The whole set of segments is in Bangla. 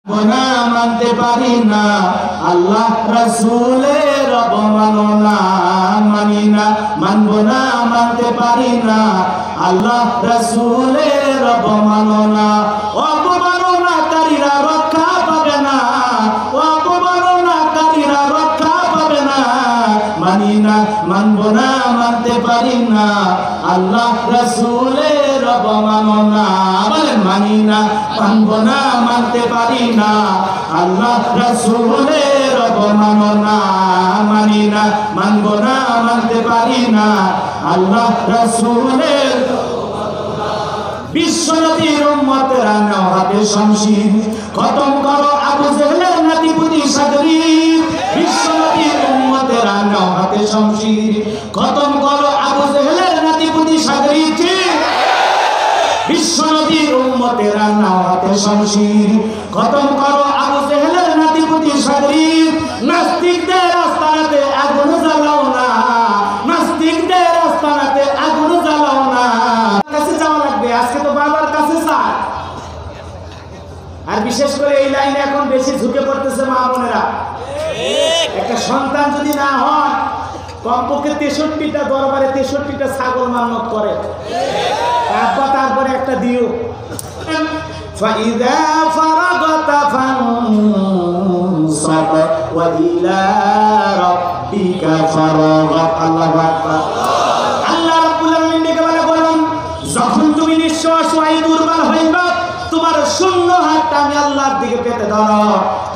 না মানতে পারি না, আল্লাহ রাসূলের অবমাননা মানি না, মানব না মানতে পারি না, আল্লাহ রাসূলের অবমাননা। অবমাননাকারীরা রক্ষা পাবে না, অবমাননাকারীরা রক্ষা পাবে না। মানি না, মানব না মানতে পারি না, আল্লাহ রাসূলের অবমাননা। বলেন মানি না, মানব না মানতে পারি না, আল্লাহ রাসূলের অবমাননা। মানি না, মানব না মানতে পারি না, আল্লাহ রাসূলের। বিশ্বনবীর উম্মতেরা নাও হাতে শমশির, খতম করো আবু জেহেলের নাতিপুতি সাগরীর। বিশ্বনবীর উম্মতেরা নাও হাতে শমশির, খতম করো আবু জেহেলের নাতিপুতি সাগরীর। বিশ্বনবীর উম্মতেরা নাও হাতে শমশির, খতম করো আবু জেহেলের নাতিপুতি সাগরীর। নাস্তিকদের আস্তানাতে আগুন জ্বালাও না, নাস্তিকদের আস্তানাতে আগুন জ্বালাও না। কাছে যাওয়া লাগবে, আজকে তো বাবার কাছে চায়। আর বিশেষ করে এই লাইনে এখন বেশি ঝুঁকে পড়তেছে মা বোনেরা। একটা সন্তান যদি না হয়, কমপক্ষে 63টা দরবারে 63টা ছাগল মানত করে, আব্বা তারপরে একটা দিও। ফাইদা ফারাগতা ফানসাব ওয়া ইলা রাব্বিকা ফারাগ। আল্লাহু আকবার। আল্লাহ রাব্বুল আলামিন ডেকে বলেন, যখন তুমি নিঃস্ব অসহায় দুর্বল হইবা, তোমার শূন্য হাতটা আমি আল্লাহর দিকে পেতে ধরো,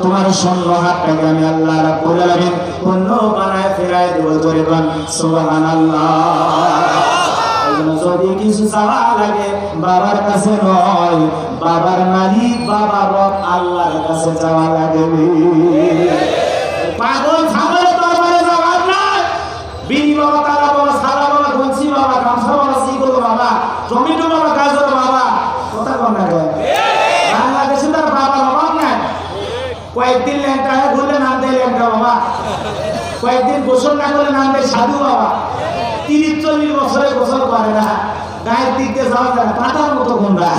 তোমার শূন্য হাতটাকে আমি আল্লাহ রাব্বুল আলামিন পূর্ণ বানায় ফেরায় দেব। জোরে বল সুবহানাল্লাহ। যদি কিছু চাওয়া লাগে বাবার কাছে নয়, বাবার মালিক বাবা রব আল্লাহর কাছে যাওয়া লাগে। পাগল ছাগলের দরবারে যাওয়ার নাই। বিনি বাবা, তারা বাবা, সারা বাবা, গঞ্জি বাবা, গামছা বাবা, সিগল বাবা, টমেটো বাবা, গাজর বাবা, কথা কম না বাংলাদেশে তার বাবার অভাব নাই। কয়েকদিন ল্যাংটা হয়ে ঘুরলে নাম দেয় ল্যাংটা বাবা, কয়েকদিন গোসল না করলে নাম দেয় সাধু বাবা। 30-40 বছরে গোসল করে না, গায়ের দিক দিয়ে যাওয়া যায় না, পাতার মতো গুন্ডা।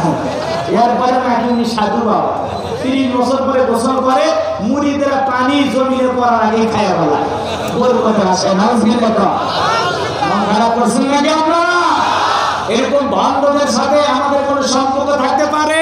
এরপরে নাকি উনি সাধু বাবা। 30 বছর পরে গোসল করে, মুড়িদেরা পানি জমিনে পড়ার আগেই খাইয়া বলা গোল করে আসে। মন খারাপ করছেন নাকি আপনারা? এরকম ভণ্ডদের সাথে আমাদের কোনো সম্পর্ক থাকতে পারে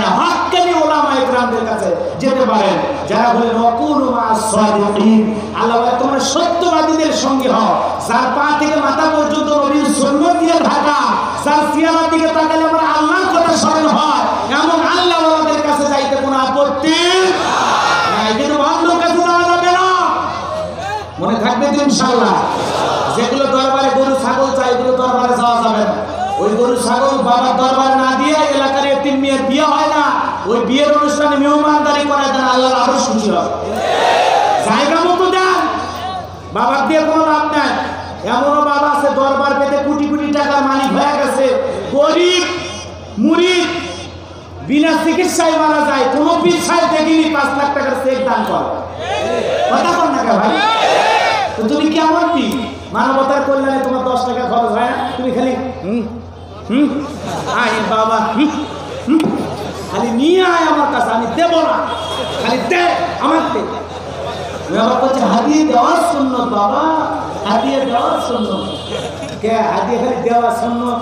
না। হক্কানি ওলামা ইকরামদের কাছে যেতে পারেন, যারা বলেন ওয়াকুনু মা'আস সাদিকিন। আল্লাহ বলে তোমরা সত্যবাদীদের সঙ্গে হও, যার পা থেকে মাথা পর্যন্ত নবীর সুন্নাত দিয়ে ঢাকা, যার চেহারার দিকে তাকালে আমার আল্লাহর কথা স্মরণ হয়, এমন আল্লাহ ওয়ালাদের কাছে যাইতে কোনো আপত্তি নাই। কিন্তু ভণ্ডর কাছে যাওয়া যাবে না, মনে থাকবে তো ইনশাআল্লাহ। যেগুলো দরবারে গরু ছাগল চাই, এগুলো দরবারে যাওয়া যাবে না। ওই গরু ছাগল বাবার দরবার না দিয়ে এলাকার এতিম মেয়ের বিয়ে হয় না, ওই বিয়ের অনুষ্ঠানে মেহমানদারি করায় দেন, আল্লাহর আরো খুশি হবে। জায়গা মতো দেন, বাবার দিয়ে কোনো লাভ নাই। এমনও বাবা আছে দরবার পেতে কোটি কোটি টাকার মালিক হয়ে গেছে, গরিব মুরিদ বিনা চিকিৎসায় মারা যায়, কোনো পীর সাহেব দেখিনি 5 লাখ টাকার চেক দান করে। কথা কর না ভাই, তো তুমি কেমন পীর? মানবতার কল্যাণে তোমার 10 টাকা খরচ হয় না, তুমি খালি আয় বাবা খালি নিয়ে আয় আমার কাছে, আমি দেব না, খালি দে আমার দে। বাবা বলছে হাদিয়ে দেওয়ার সুন্নত বাবা, হাদিয়ে দেওয়ার সুন্নত। কে হাদিয়ে খালি দেওয়ার সুন্নত,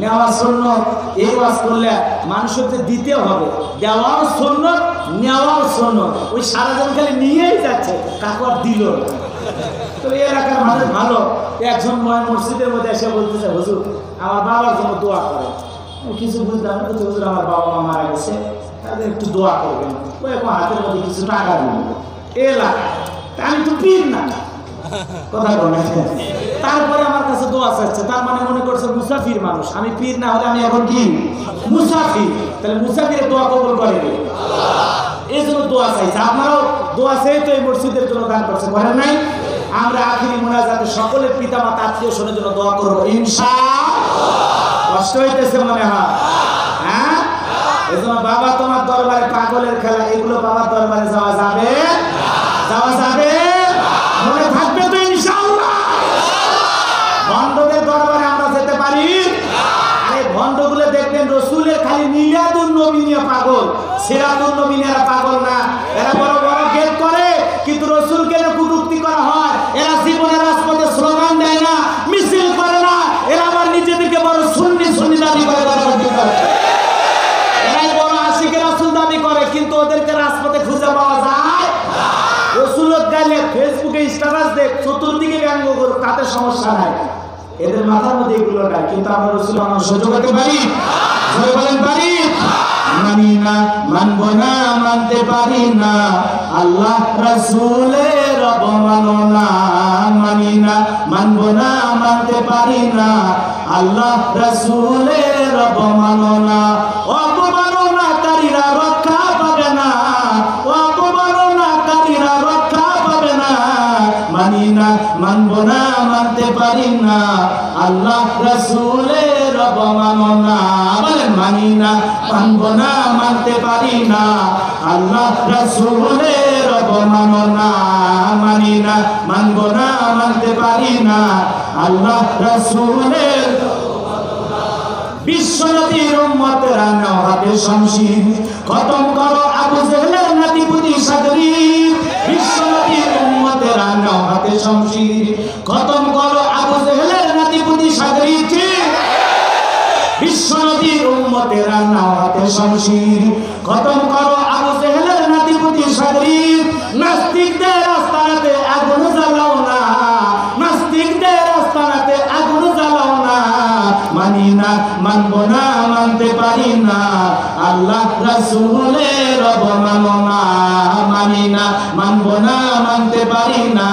নেওয়ার সুন্নত? এই ওয়াজ করলে মানুষের দিতে হবে, দেওয়ার সুন্নত, নেওয়ার সুন্নত। ওই সারাজন খালি নিয়েই যাচ্ছে, কাকর দিল। তো এই এলাকার মানুষ ভালো। একজন মসজিদের মধ্যে এসে বলতেছে, হুজুর আমার বাবার জন্য দোয়া করেন। কিছু বুঝলাম না, হুজুর আমার বাবা মা মারা গেছে, তাদের একটু দোয়া করবেন। ওই এখন হাতের মধ্যে কিছু টাকা দিল। এলাকা আমি তো পীর না, কথা বলে। তারপরে আমার কাছে দোয়া চাচ্ছে, তার মানে মনে করছে মুসাফির মানুষ। আমি পীর না হলে আমি এখন কি মুসাফির? তাহলে মুসাফিরের দোয়া কবুল করে এই জন্য দোয়া চাইছে। আপনারাও দোয়া চাই তো এই মসজিদের জন্য দান করছে, করেন নাই? আমরা আখিরি মোনাজাতে সকলের পিতা মাতা আত্মীয় স্বজনের জন্য দোয়া করবো ইনশাআল্লাহ। কষ্ট হইতেছে মনে হয়, হ্যাঁ? এই জন্য বাবা তোমার দরবারে পাগলের খেলা, এগুলো বাবার দরবারে যাওয়া যাবে? যাওয়া যাবে? মনে থাকবে তো ইনশাআল্লাহ? ভণ্ডদের দরবারে আমরা যেতে পারি? আরে ভণ্ডগুলো দেখবেন রসুলের খালি মিলাদুন নবী নিয়ে পাগল, সিরাতুন নবী এরা পাগল না, এরা বড় বড় গেট করে কিন্তু রাসূলকে কটূক্তি করা হয়। এরা জীবনের রাজপথে স্লোগান দেয় না, মিছিল করে না, এরা আবার নিজেদেরকে বড় সুন্নি সুন্নি দাবি করে। এরাই বড় আশিকে রাসূল দাবি করে কিন্তু ওদেরকে রাজপথে খুঁজে পাওয়া যায় না। রাসূলের গালে ফেসবুকে স্ট্যাটাস দেখ, চতুর্দিকে ব্যঙ্গ করুক, তাতে সমস্যা নাই, এদের মাথার মধ্যে এগুলো নাই। কিন্তু আমরা রাসূল আমরা সহ্য করতে পারি? জোরে বলেন পারি? মানি না, মানবো না, মানতে পারি না, আল্লাহ রাসূলের অবমাননা। মানি না, মানবো না, মানতে পারি না, আল্লাহ রাসূলের অবমাননা। অবমাননাকারীরা রক্ষা পাবে না, অবমাননাকারীরা রক্ষা পাবে না। মানি না, মানবো না, মানতে পারি না, আল্লাহ রাসূলের অবমাননা। বলেন মানি না, মানবো না, মানতে পারি না, আল্লাহ রাসূলের অবমাননা। মানি না, মানবো না, মানতে পারি না, আল্লাহ রাসূলের। বিশ্বনবীর উম্মতেরা নাও হাতে শমশির, খতম করো আবু জেহেলের নাতিপুতি সাগরীর। বিশ্বনবীর উম্মতেরা নাও হাতে শমশির, খতম করো আবু জেহেলের নাতিপুতি সাগরীর। বিশ্বনবীর উম্মতেরা নাও হাতে শমশির, খতম করো আবু জেহেলের নাতিপুতি সাগরীর। নাস্তিকদের রাস্তাতে আগুন জ্বালাও না, নাস্তিকদের রাস্তাতে আগুন জ্বালাও না। মানি না, মানবো না, মানতে পারি না, আল্লাহ রাসূলের অবমাননা। মানি না, মানবো না, মানতে পারি না,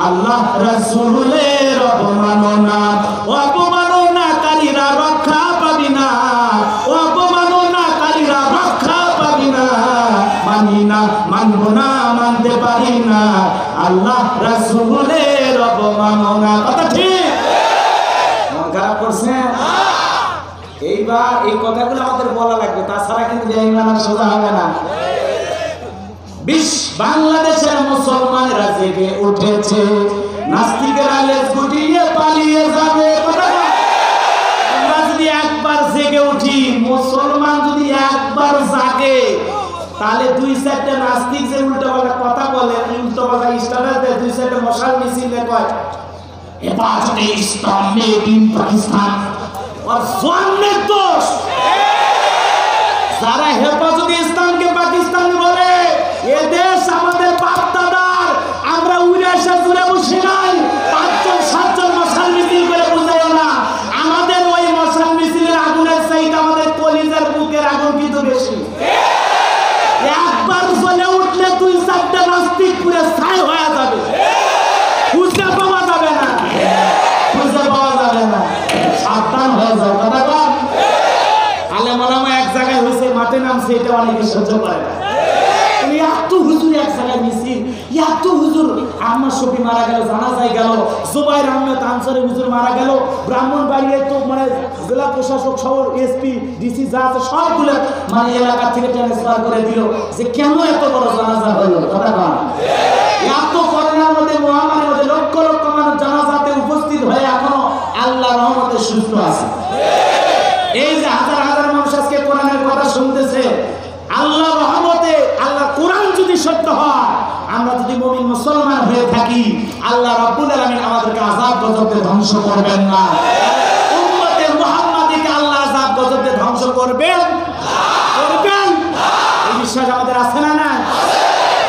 আল্লাহ রাসূলের অবমাননা। অবমাননাকারীরা রক্ষা পাবি না, অবমাননাকারীরা রক্ষা পাবি না। মানি না, মানবো না, মানতে পারি না, আল্লাহ রাসূলের অবমাননা। কথা ঠিক? মন খারাপ করছে? এইবার এই কথাগুলো আমাদের বলা লাগবে, তাছাড়া কিন্তু বেঈমান সোজা হবে না। বাংলাদেশের মুসলমানেরা জেগে উঠেছে, নাস্তিকেরা লেজ গুটিয়ে পালিয়ে যাবে। আমরা যদি একবার জেগে উঠি, মুসলমান যদি একবার জাগে, তাহলে দুই চারটা নাস্তিক যে উল্টোপাল্টা কথা বলে, উল্টোপাল্টা স্ট্যাটাস দেয়, দুই চারটা মশাল মিছিলে কয় হেফাজতে ইসলাম মেড ইন পাকিস্তান, আর জন্মের দোষ। যারা হেফাজতে ইসলামকে পাকিস্তান বলে, এ দেশ আমাদের বাপ দাদার, আমরা উড়ে এসে জুড়ে বসে নাই। 5জন 7জন মশাল মিছিল করে বুঝাইও না, আমাদের ওই মশাল মিছিলের আগুনের চাইতে আমাদের কলিজার বুকের আগুন কিন্তু বেশি। একবার জ্বলে উঠলে 2-4টা নাস্তিক পুরো ছাই হয়ে যাবে, খুঁজে পাওয়া যাবে না, খুঁজে পাওয়া যাবে না। সাবধান হয়ে যাও। কথা কম আলেম ওলামা এক জায়গায় হয়েছে, মাঠে নামছে, এটা অনেকে সহ্য করে না। এত হুজুর এক জায়গায় মিছিল, এত হুজুর। আহমদ শফি মারা গেল, জানাজায় গেল, জুবাইর আহমেদ আনসারী হুজুর মারা গেল, ব্রাহ্মণবাড়িয়ায় তো মানে জেলা প্রশাসক সহ এসপি ডিসি যা আছে সবগুলো মানে এলাকা থেকে ট্রান্সফার করে দিল। যে কেন এত বড় জানাজা হলো? কথা কম। এত করোনার মধ্যে, মহামারীর মধ্যে লক্ষ লক্ষ মানুষ জানাজাতে উপস্থিত হয়ে এখনো আল্লাহর রহমতে সুস্থ আছে। এই যে হাজার হাজার মানুষ আজকে কোরআনের কথা শুনতেছে, আল্লাহর রহমতে, আল্লাহ কোরআন যদি সত্য হয়, আমরা যদি মুমিন মুসলমান হয়ে থাকি, আল্লাহ রাব্বুল আলামিন আমাদেরকে আযাব গজবে ধ্বংস করবেন না। উম্মতে মুহাম্মাদীকে আল্লাহ আযাব গজবে ধ্বংস করবেন করবেন এই বিশ্বাস আমাদের আছে না? না।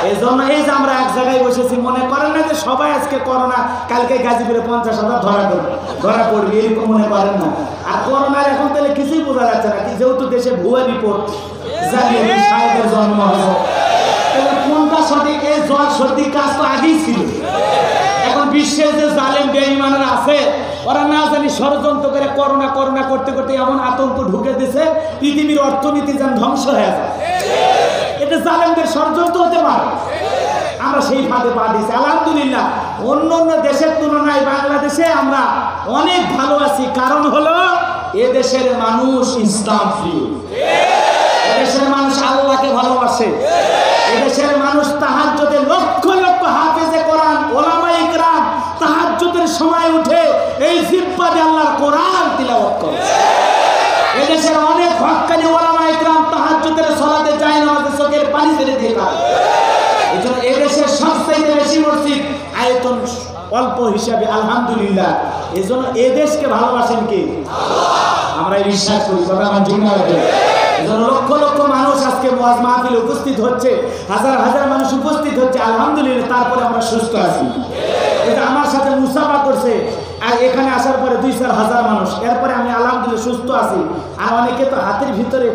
এই জন্য এই যে আমরা এক জায়গায় বসেছি, মনে করেন না যে সবাই আজকে করোনা, কালকে গাজীপুরে 50,000 ধরা পড়বে, এরকম মনে করেন না। আর করোনার এখন তাহলে কিছুই বোঝা যাচ্ছে না, যেহেতু দেশে ভুয়া রিপোর্ট জানিয়ে সাহেবের জন্ম হয়েছে। কোনটা সঠিক? এই জ্বর সর্দি কাজ তো আগেই ছিল। এখন বিশ্বের যে জালেম বেঈমানরা আছে, ওরা না জানি ষড়যন্ত্র করে করোনা করোনা করতে করতে এমন আতঙ্ক ঢুকে দিছে, পৃথিবীর অর্থনীতি যেন ধ্বংস হয়ে যায়। এটা জালেমদের ষড়যন্ত্র হতে পারে। আমরা সেই ফাঁদে পা দিয়েছি। আলহামদুলিল্লাহ, অন্য অন্য দেশের তুলনায় বাংলাদেশে আমরা অনেক ভালো আছি। কারণ হলো এদেশের মানুষ ইসলাম প্রিয়, এদেশের মানুষ আল্লাহকে ভালোবাসে, এদেশের মানুষ তাহাজ্জুদে লক্ষ লক্ষ হাফেজে কোরআন ওলামায়ে ইকরাম তাহাজ্জুদের সময় উঠে এই জিহ্বা দিয়ে আল্লাহর কোরআন তিলাওয়াত করে। এদেশের অনেক হক্কানি ওলামায়ে ইকরাম তাহাজ্জুদের সালাতে যায় না, ছেড়ে দিয়ে কাজ। এই জন্য এদেশের সবচাইতে বেশি মসজিদ আয়তন অল্প হিসাবে আলহামদুলিল্লাহ। এই জন্য এদেশকে ভালোবাসেন কে? আমরা বিশ্বাস করি কথা আমার ঠিক না লাগে। এই জন্য লক্ষ লক্ষ মানুষ আজকে ওয়াজ মাহফিলে উপস্থিত হচ্ছে, হাজার হাজার মানুষ উপস্থিত হচ্ছে আলহামদুলিল্লাহ। তারপরে আমরা সুস্থ আছি। এটা আমার সাথে মুসাফা করছে আর এখানে আসার পরে 2-4 হাজার মানুষ, এরপরে আমি আলহামদুলিল্লাহ সুস্থ আছি। আর অনেকে তো হাতের ভিতরে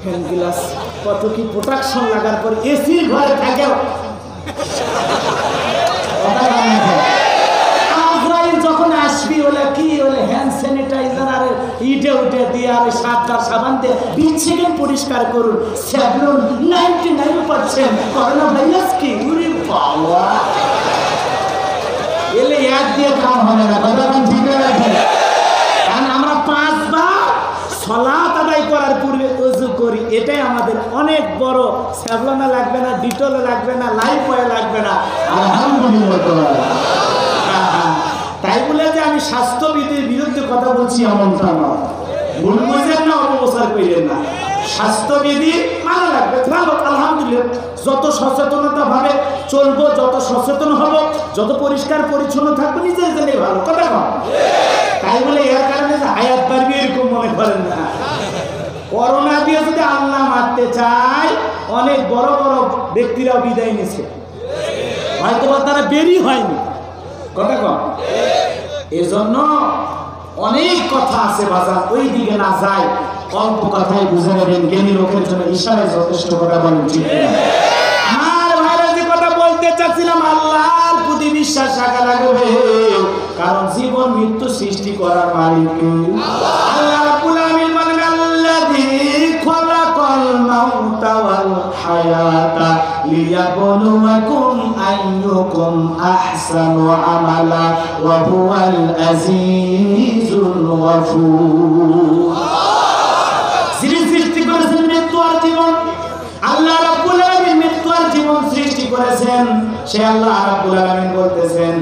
হ্যান্ড গ্লাস কত কি প্রোটেকশন লাগার পরে এসি ঘরে থাকেও যখন আসবি ওলে কি ওলে হ্যান্ড স্যানিটাইজার আর ইটে উঠে দিয়ে আর 7টা সাবান দিয়ে 20 সেকেন্ড পরিষ্কার করুন। স্যাভলন 99% করোনা ভাইরাস কি উরি বাবা এলে এক দিয়ে কাম হবে না কথা ঠিক আছে। কারণ আমরা 5 বার সালাত আদায় করার পূর্বে ওযু করি, এটাই আমাদের অনেক বড়। স্যাভলনা লাগবে না, ডিটল লাগবে না, লাইফ অয়েল লাগবে না, আলহামদুলিল্লাহ। তাই বলে যে আমি স্বাস্থ্যবিধির বিরুদ্ধে কথা বলছি এমনটা নয়, ভুল বুঝেন না, অপপ্রচার করেন না। স্বাস্থ্যবিধি মানা লাগবে, আলহামদুলিল্লাহ। যত সচেতনতা ভাবে চলবো, যত সচেতন হব, যত পরিষ্কার পরিচ্ছন্ন থাকবো, নিজের জন্য ভালো কথা কম। তাই বলে এর কারণে যে হায়াত বাড়বে এরকম মনে করেন না। করোনা দিয়ে যদি আল্লাহ মারতে চায়, অনেক বড় বড় ব্যক্তিরাও বিদায় নিয়েছে, হয়তো তারা বেরি হয়নি কথা কম। এজন্য অনেক কথা আছে বাজার, ওই দিকে না যায়, অল্প কথাই বুঝে নেবেন। জ্ঞানী লোকের জন্য ইশারায় যথেষ্ট কথা বলেন ঠিক না? আমার ভাইরা যে কথা বলতে চাচ্ছিলাম, আল্লাহর প্রতি বিশ্বাস রাখা লাগবে। কারণ জীবন মৃত্যু সৃষ্টি করার মালিক আল্লাহ রাব্বুল আলামিন বলেন, আল্লাযী খালাকাল মাউতা ওয়াল হায়াতা লিয়াবলুয়াকুম আইয়ুকুম আহসানু আমালা ওয়া হুয়াল আজিজুল গফুর। যিনি সৃষ্টি করেছেন মৃত্যু আর জীবন, আল্লাহ রাব্বুল আলামিন মৃত্যু আর জীবন সৃষ্টি করেছেন। সে আল্লাহ রাব্বুল আলামিন বলতেছেন,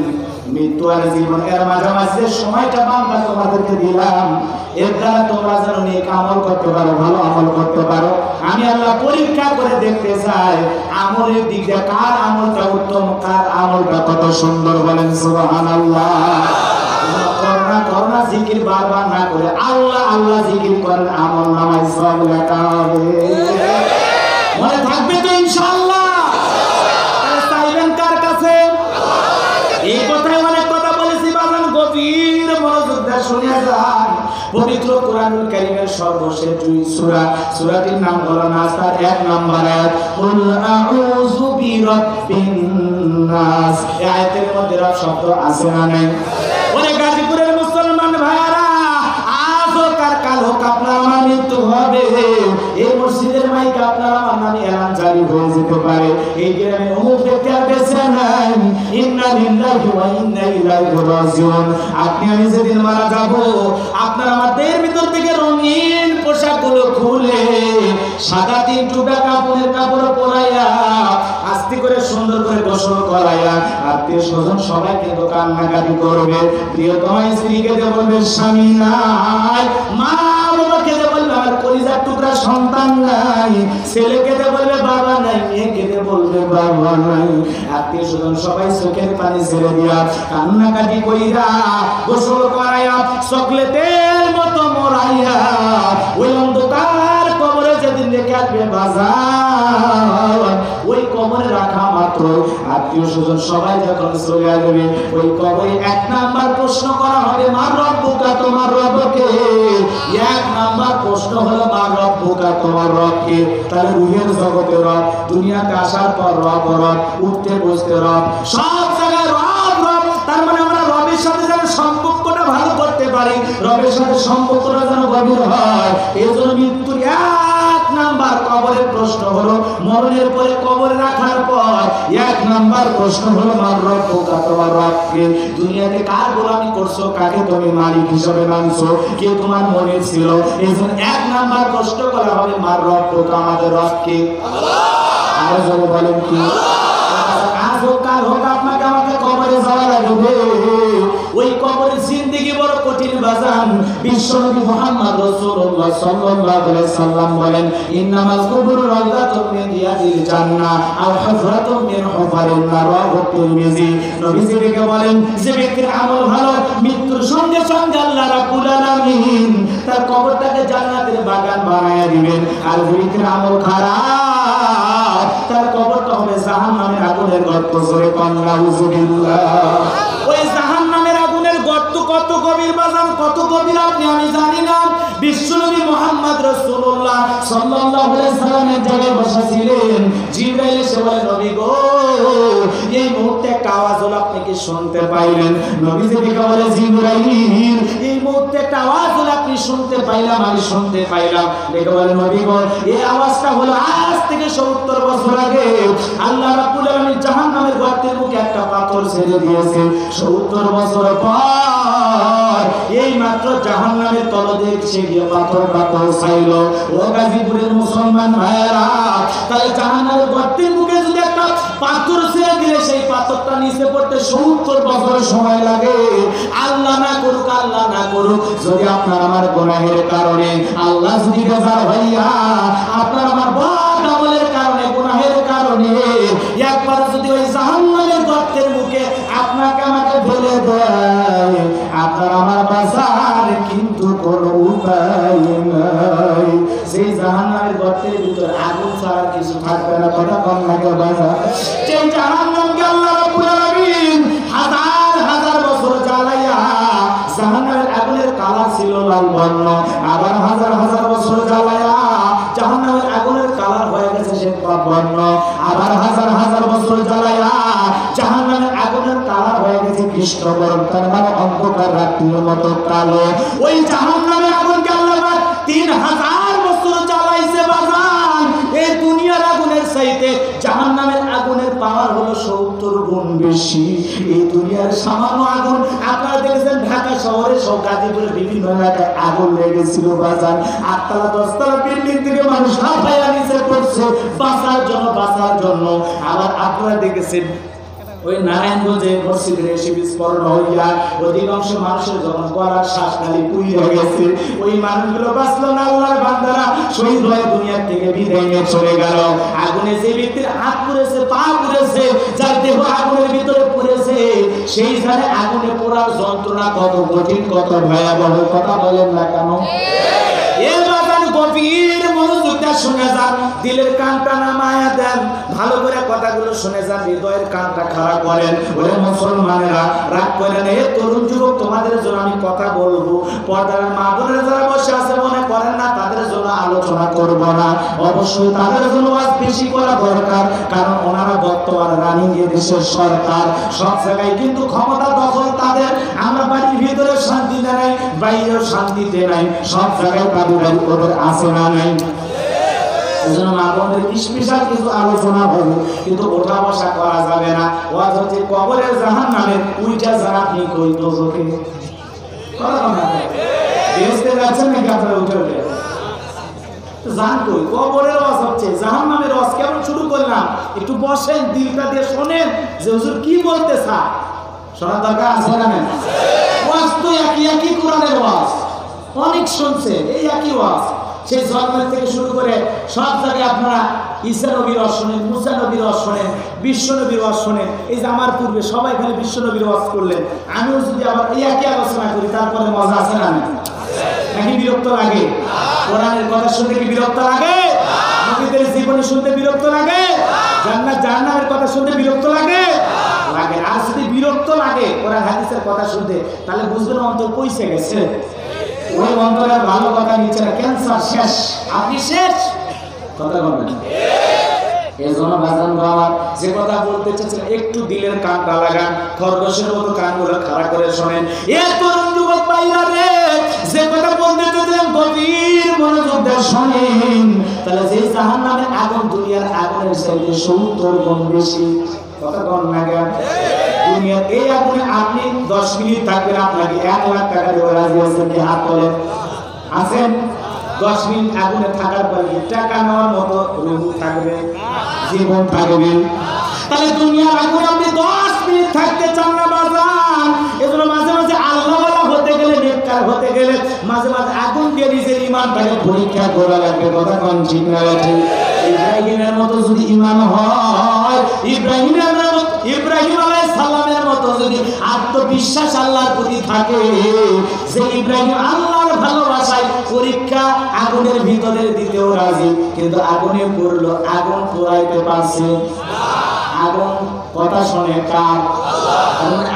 মৃত্যু আর জীবন এর মাঝামাঝি সময়টা বান্দা তোমাদেরকে দিলাম, এর দ্বারা তোমরা যেন নেক আমল করতে পারো, ভালো আমল করতে পারো। আমি আল্লাহ পরীক্ষা করে দেখতে চাই আমলের দিক দিয়ে কার আমলটা উত্তম, কার আমলটা কত সুন্দর। বলেন সুবহানাল্লাহ। করোনা করোনা জিকির বারবার না করে আল্লাহ আল্লাহ জিকির করেন, আমল নামায় সব লেখা হবে। মনে থাকবে তো ইনশাআল্লাহ? চাইবেন কার কাছে? এই কথাই অনেক কথা বলেছি বাজান, গভীর মনোযোগ দিয়ে শুনে যান। পবিত্র কোরআনুল কারীমের সর্বশেষ সূরা, সূরাটির নাম হলো নাস, তার 1 নম্বর আয়াত, কুল আউযু বিরাব্বিন নাস। এই আয়াতের মধ্যে রব শব্দ আছে না নাই? ওরে গাজীপুরের মুসলমান ভাইরা, আজ হোক আর কাল হোক আপনার আমার মৃত্যু হবে। এই মসজিদের মাইক আপনার আমার নামে এলান জারি হয়ে যেতে পারে। এই গ্রামে অমুক ব্যক্তি আর বেঁচে নাই, ইন্না লিল্লাহি ওয়া ইন্না ইলাইহি রাজিউন। আপনি আমি যেদিন মারা যাব, আপনার আমাদের ভিতর থেকে রঙিন পোশাকগুলো খুলে সাদা 3 টুকরা কাপড়ের কাপড় পরাইয়া আস্তে করে সুন্দর করে গোসল করাইয়া আত্মীয় স্বজন সবাই কিন্তু কান্নাকাটি করবে। প্রিয়তমা স্ত্রীকে দিয়ে বলবে স্বামী নাই, মা বাবাকে দিয়ে বলবে আমার কলিজার টুকরা সন্তান নাই, ছেলেকে দিয়ে বলবে বাবা নাই, মেয়েকে দিয়ে বলবে বাবা নাই। আত্মীয় স্বজন সবাই চোখের পানি ছেড়ে দিয়া কান্নাকাটি কইরা গোসল করাইয়া চকলেটের মতো মরাইয়া ওই অন্ধকার কবরে যেদিন রেখে আসবে বাজার, ওই কবরে রাখা মাত্র আত্মীয় স্বজন সবাই যখন চলে আসবে, ওই কবরে 1 নাম্বার প্রশ্ন করা হবে, মা রব্বুকা, তোমার রবকে। 1 নাম্বার প্রশ্ন হলো মা রব্বুকা, তোমার রবকে। তাহলে রুহের জগতে রব, দুনিয়াতে আসার পর রব রব, উঠতে বসতে রব, সব জায়গায় রব রব। তার মানে আমরা রবের সাথে যেন সম্পর্কটা ভালো করতে পারি, রবের সাথে সম্পর্কটা যেন গভীর হয়। এই জন্য মৃত্যুর 1 নাম্বার কবরের প্রশ্ন হলো, মরণের পরে কবরে রাখার পর 1 নাম্বার প্রশ্ন হলো মা রব্বুকা, তোমার রবকে। দুনিয়াতে কার গোলামি করছো, কাকে তুমি মালিক হিসেবে মানছো, কে তোমার মনে ছিল। এই জন্য 1 নাম্বার প্রশ্ন করা হবে মা রব্বুকা, আমাদের রবকে। আরো জোরে বলেন কি? আজ হোক কাল হোক আপনাকে আমাকে কবরে যাওয়া লাগবে। ওই কবরের জিন্দেগি বড় কঠিন বাজান। বিশ্বনবী মুহাম্মদ রাসূলুল্লাহ সাল্লাল্লাহু আলাইহি সাল্লাম বলেন ইন্নামাল কুবুরু রাওদাতুম মিন রিয়াদিল জান্নাহ আও হুফরাতুম মিন হুফারিন নার রাওয়াহু তিরমিজি। নবীজি ডেকে বলেন যে ব্যক্তির আমল ভালো মৃত্যুর সঙ্গে সঙ্গে আল্লাহ রাব্বুল আলামিন তার কবরটাকে জান্নাতের বাগান বানায়া দিবেন, আর যে ব্যক্তির আমল খারাপ তার কবরটা হবে জাহান্নামের আগুনের গর্ত। জোরে কোন নাউযুবিল্লাহ। ওই জাহান্নামের আগুনের গর্ত কত গভীর বাজান, কত গভীর আপনি আমি জানি না। বিশ্বনবী মুহাম্মদ রাসূলুল্লাহ সাল্লাল্লাহু আলাইহি সাল্লামের জায়গায় বসা ছিলেন, জিবরাইল এসে বলে নবী গো এই মুহূর্তে একটা আওয়াজ হলো, আপনি কি শুনতে পাইলেন? নবীজি বলে জিবরাইল এই মুহূর্তে একটা আওয়াজ হলো, আপনি শুনতে পাইলাম? আমি শুনতে পাইলাম। দেখে বলে নবী গো এই আওয়াজটা হলো আজ থেকে 70 বছর আগে আল্লাহ রাব্বুল আলামিন জাহান্নামের গর্তের মুখে একটা পাথর ছেড়ে দিয়েছে। 70 বছর পর এই মাত্র জাহান্নামের তলদেশে গিয়ে পাথরটা পৌঁছাইল। ও গাজীপুরের মুসলমান ভাইরা, তাহলে জাহান্নামের গর্তের মুখে যদি একটা পাথর ছেড়ে দিলে সেই পাথরটা নিচে পড়তে 70 বছর সময় লাগে। আল্লাহ না করুক, আল্লাহ না করুক, যদি আপনার আমার গুনাহের কারণে আল্লাহ যদি বেজার হইয়া আপনার আমার বদ আমলের কারণে গুনাহের কারণে একবার যদি ওই জাহান্নামের গর্তের মুখে আপনাকে আমাকে ফেলে দেয়, আপনার আমার বাঁচার কিন্তু কোনো উপায় নাই। সেই জাহান্নামের গর্তের ভিতরে আগুন ছাড়া কিছু থাকবে না। কথা কম লাগে বাঁচা। সেই জাহান্নামকে আল্লাহ রাব্বুল আলামিন হাজার হাজার বছর জ্বালাইয়া, জাহান্নামের আগুনের কালার ছিল লাল বর্ণ, আবার হাজার হাজার বছর জ্বালাইয়া জাহান্নামের আগুনের কালার হয়ে গেছে শ্বেত বর্ণ, আবার হাজার হাজার বছর জ্বালাইয়া জাহান্নামের আগুনের কালার হয়ে গেছে কৃষ্ণ বর্ণ, তার মানে অন্ধকার রাত্রির মতো কালো। ওই জাহান্নামের আগুনকে আল্লাহ 3000 বছর জ্বালাইছে বাজান। এই দুনিয়ার আগুনের চাইতে জাহান্নামের আগুনের পাওয়ার হলো 70 গুণ বেশি। এই দুনিয়ার সামান্য আগুন, আপনারা দেখেছেন ঢাকা শহরে সব গাজীপুরের বিভিন্ন এলাকায় আগুন লেগেছিল বাজান। 8তলা 10তলা বিল্ডিং থেকে মানুষ লাফাইয়া নিচে পড়ছে বাঁচার জন্য। আবার আপনারা দেখেছেন ওই নারায়ণগঞ্জে মসজিদের এসে বিস্ফোরণ হইয়া অধিকাংশ মানুষের যখন গলার শ্বাস খালি পুড়িয়ে গেছে, ওই মানুষগুলো বাঁচলো না। আল্লাহর বান্দারা শহীদ হয়ে দুনিয়ার থেকে বিদায় নিয়ে চলে গেল। আগুনে যে ব্যক্তির হাত পুড়েছে, পা পুড়েছে, যার দেহ আগুনের ভিতরে পুড়েছে, সেই জানে আগুনে পোড়ার যন্ত্রণা কত কঠিন, কত ভয়াবহ। কথা বলেন না কেন? গভীর মনোযোগটা শুনে যান, দিলের কানটা নামায়া দেন, ভালো করে কথাগুলো শুনে যান, হৃদয়ের কানটা খাড়া করেন। ওরে মুসলমানেরা, রাগ করেন। হে তরুণ যুবক, তোমাদের জন্য আমি কথা বলবো। পর্দার মা বোনেরা যারা বসে আছে মনে করেন না তাদের জন্য আলোচনা করব না, অবশ্যই তাদের জন্য আজ বেশি করা দরকার। কারণ ওনারা বর্তমান রানিং এ দেশের সরকার, সব জায়গায় কিন্তু ক্ষমতা দখল তাদের। আমরা বাড়ির ভিতরে শান্তিতে নাই, বাইরেও শান্তিতে নাই, সব জায়গায় পারিবারিক ওদের আছে না নাই। এজন্য মা বোনদের স্পেশাল কিছু আলোচনা হবে, কিন্তু ওঠা বসা করা যাবে না। ওয়াজ হচ্ছে কবরের জাহান্নামের উইটা যারা আপনি কই তো চোখে কথা না বেহেশতে যাচ্ছেন নাকি আপনারা উঠে উঠে জান কই কবরের ওয়াজ হচ্ছে, জাহান্নামের ওয়াজ কেমন শুরু করলাম। একটু বসেন, দিলটা দিয়ে শোনেন যে হুজুর কি বলতে চায়। শোনার দরকার আছে না? ওয়াজ তো একই কোরআনের ওয়াজ, অনেক শুনছে এই একই ওয়াজ। সেই জন্মের থেকে শুরু করে সব জায়গায় আপনারা ঈসা নবীর ওয়াজ শোনেন, মুসা নবীর ওয়াজ শোনেন, বিশ্ব নবীর ওয়াজ শোনেন। এই যে আমার পূর্বে সবাই এখানে বিশ্ব নবীর ওয়াজ করলেন, আমিও যদি আবার এই একই আলোচনা করি তারপরে মজা আছে না? নাকি বিরক্ত লাগে? কোরআনের কথা শুনতে কি বিরক্ত লাগে? নবীদের জীবনী শুনতে বিরক্ত লাগে? জান্নাত জাহান্নামের কথা শুনতে বিরক্ত লাগে? লাগে। আর যদি বিরক্ত লাগে কোরআন হাদিসের কথা শুনতে, তাহলে বুঝবেন অন্তর পয়সা গেছে। ওই অন্তরের ভালো কথা নিচ্ছে না, ক্যান্সার শেষ, আপনি শেষ। কথা বলবেন এজন্য বাজান বাবা যে কথা বলতে চাচ্ছেন একটু দিলের কানটা লাগান, খরগোশের মতো কানগুলো খাড়া করে শোনেন। এ তরুণ যুবক ভাইরা রে, যে কথা বলতে চাচ্ছেন গভীর মনোযোগ দিয়ে শোনেন। তাহলে যে জাহান্নামের আগুন দুনিয়ার আগুনের চাইতে 70 গুণ বেশি। কথা বল না কেন? দুনিয়ার এই আগুনে আপনি 10 মিনিট থাকবেন, আপনাকে 1 লাখ টাকা দেওয়া রাজি আছেন? হাত তোলেন। আছেন? 10 মিনিট আগুনে থাকার পরে টাকা নেওয়ার মতো রূপ থাকবে, জীবন থাকবে। তাহলে দুনিয়ার আগুনে আপনি 10 মিনিট থাকতে চান না বাজান। এজন্য মাঝে মাঝে আল্লাহওয়ালা হতে গেলে নেক পরিষ্কার হতে গেলে মাঝে মাঝে আগুন দিয়ে নিজের ঈমানটাকে পরীক্ষা করা লাগবে। কথা কোন ঠিক না ঠিক? ইব্রাহিমের মতো যদি ঈমান হয়, ইব্রাহিম আলাইহিস সালামের মতো যদি আত্মবিশ্বাস আল্লাহর প্রতি থাকে, যে ইব্রাহিম আল্লাহর ভালোবাসায় পরীক্ষা আগুনের ভিতরে দিতেও রাজি, কিন্তু আগুনে পড়লো, আগুন পোড়াইতে পারছে আগুন কথা শুনে কার?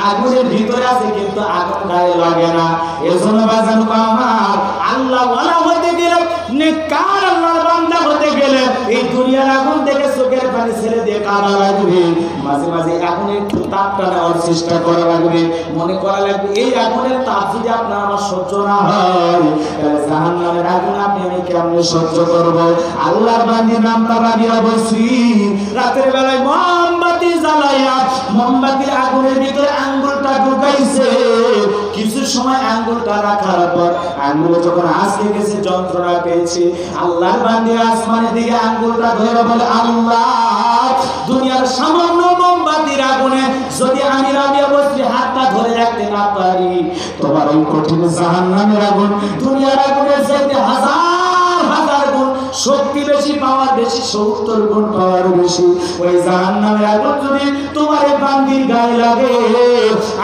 আগুনের ভিতরে আছে কিন্তু আগুন গায়ে লাগে না। এজন্য বাজান আমার আল্লাহ ওয়ালা হতে গেলে, নেককার আল্লাহর বান্দা হতে গেলে এই দুনিয়ার আগুন থেকে চোখের পানি ছেড়ে দিয়ে কাঁদা লাগবে। মাঝে মাঝে আগুনের তাপটা নেওয়ার চেষ্টা করা লাগবে। মনে করা লাগবে এই আগুনের তাপ যদি আপনার আমার সহ্য না হয়, তাহলে জাহান্নামের আগুন আমি কেমনে সহ্য করব? আল্লাহর বান্দির নামটা রাবিয়া বলছি, রাতের বেলায় মোমবাতি জ্বালাইয়া মোমবাতির আগুনের ভিতরে আঙ্গুলটা ঢুকাইছে। কিছু সময় আঙ্গুলটা রাখার পর আঙ্গুলে যখন আজকে গেছে, যন্ত্রণা পেয়েছে, আল্লাহর বান্দি আসমানের দিকে আঙ্গুলটা ধরে বলে, আল্লাহ দুনিয়ার সামান্য মোমবাতির আগুনে যদি আমি রাবিয়া বসরি হাতটা ধরে রাখতে না পারি, তোমার ওই কঠিন জাহান্নামের আগুন দুনিয়ার আগুনের চাইতে হাজার হাজার গুণ শক্তি বেশি, পাওয়ার বেশি, 70 গুণ পাওয়ার বেশি। ওই জাহান্নামের আগুন যদি তোমার এই বান্দির গায়ে লাগে,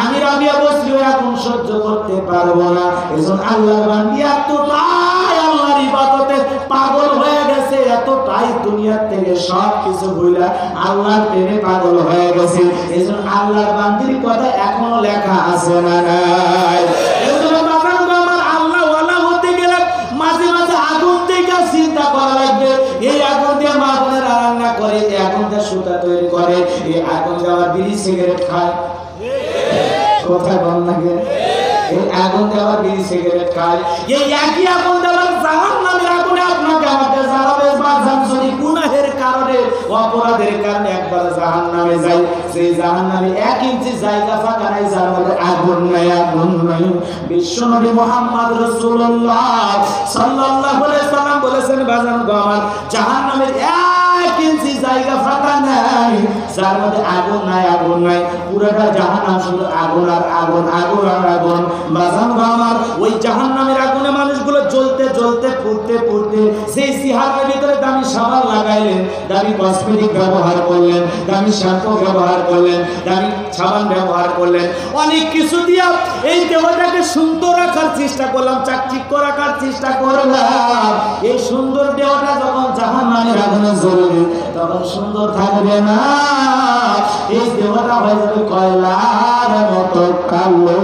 আমি রাবিয়া বসরি ওই আগুন সহ্য করতে পারবো না। এজন্য আল্লাহর বান্দি এতটাই আল্লাহর ইবাদতে পাগল হয়ে গেছে, এতটাই দুনিয়ার থেকে সব কিছু ভুলা আল্লাহর প্রেমে পাগল হয়ে গেছে। এজন্য আল্লাহর বান্দির কথা এখনো লেখা আছে না নাই? এজন্য বাবারা আমার আল্লাহ ওয়ালা হতে গেলে মাঝে মাঝে আগুন থেকে চিন্তা করা লাগবে। এই আগুন দিয়ে মা বোনেরা রান্না করে, এই আগুন দিয়ে সুতা তৈরি করে, এই আগুন দিয়ে আবার বিড়ি সিগারেট খায়। কথা বল লাগে, এই আগুন দিয়ে আবার বিড়ি সিগারেট খায়। এই একই আগুন দিয়ে আবার জাহান্নামের আগুনে আপনাকে আমাকে জ্বালাবে। বাজান যদি গুনাহের কারণে, অপরাধের কারণে একবার জাহান্নামে যাই, সেই জাহান্নামে 1 ইঞ্চি জায়গা ফাঁকা নাই যার মধ্যে আগুন নাই, আগুন নাই। বিশ্বনবী মুহাম্মদ রাসূলুল্লাহ সাল্লাল্লাহু আলাইহি সাল্লাম বলেছেন, বাজান গো আমার জাহান্নামের 1 ইঞ্চি জায়গা ফাঁকা নাই যার মধ্যে আগুন নাই, আগুন নাই। পুরোটা জাহান্নাম শুধু আগুন আর আগুন, আগুন আর আগুন। বাজান গো আমার ওই জাহান্নামের আগুনে মানুষগুলো জ্বলতে জ্বলতে পুড়তে পুড়তে সেই সিহারের ভিতরে দামি সাবান লাগাইলেন, দামি কসমেটিক ব্যবহার করলেন, দামি শ্যাম্পু ব্যবহার করলেন, দামি সাবান ব্যবহার করলেন, অনেক কিছু দিয়া এই দেহটাকে সুন্দর রাখার চেষ্টা করলাম, চাকচিক্য রাখার চেষ্টা করলাম। এই সুন্দর দেহটা যখন জাহান্নামের আগুনে জ্বলবে তখন সুন্দর থাকবে না, এই দেহটা হয়ে যাবে কয়লার মতো কালো।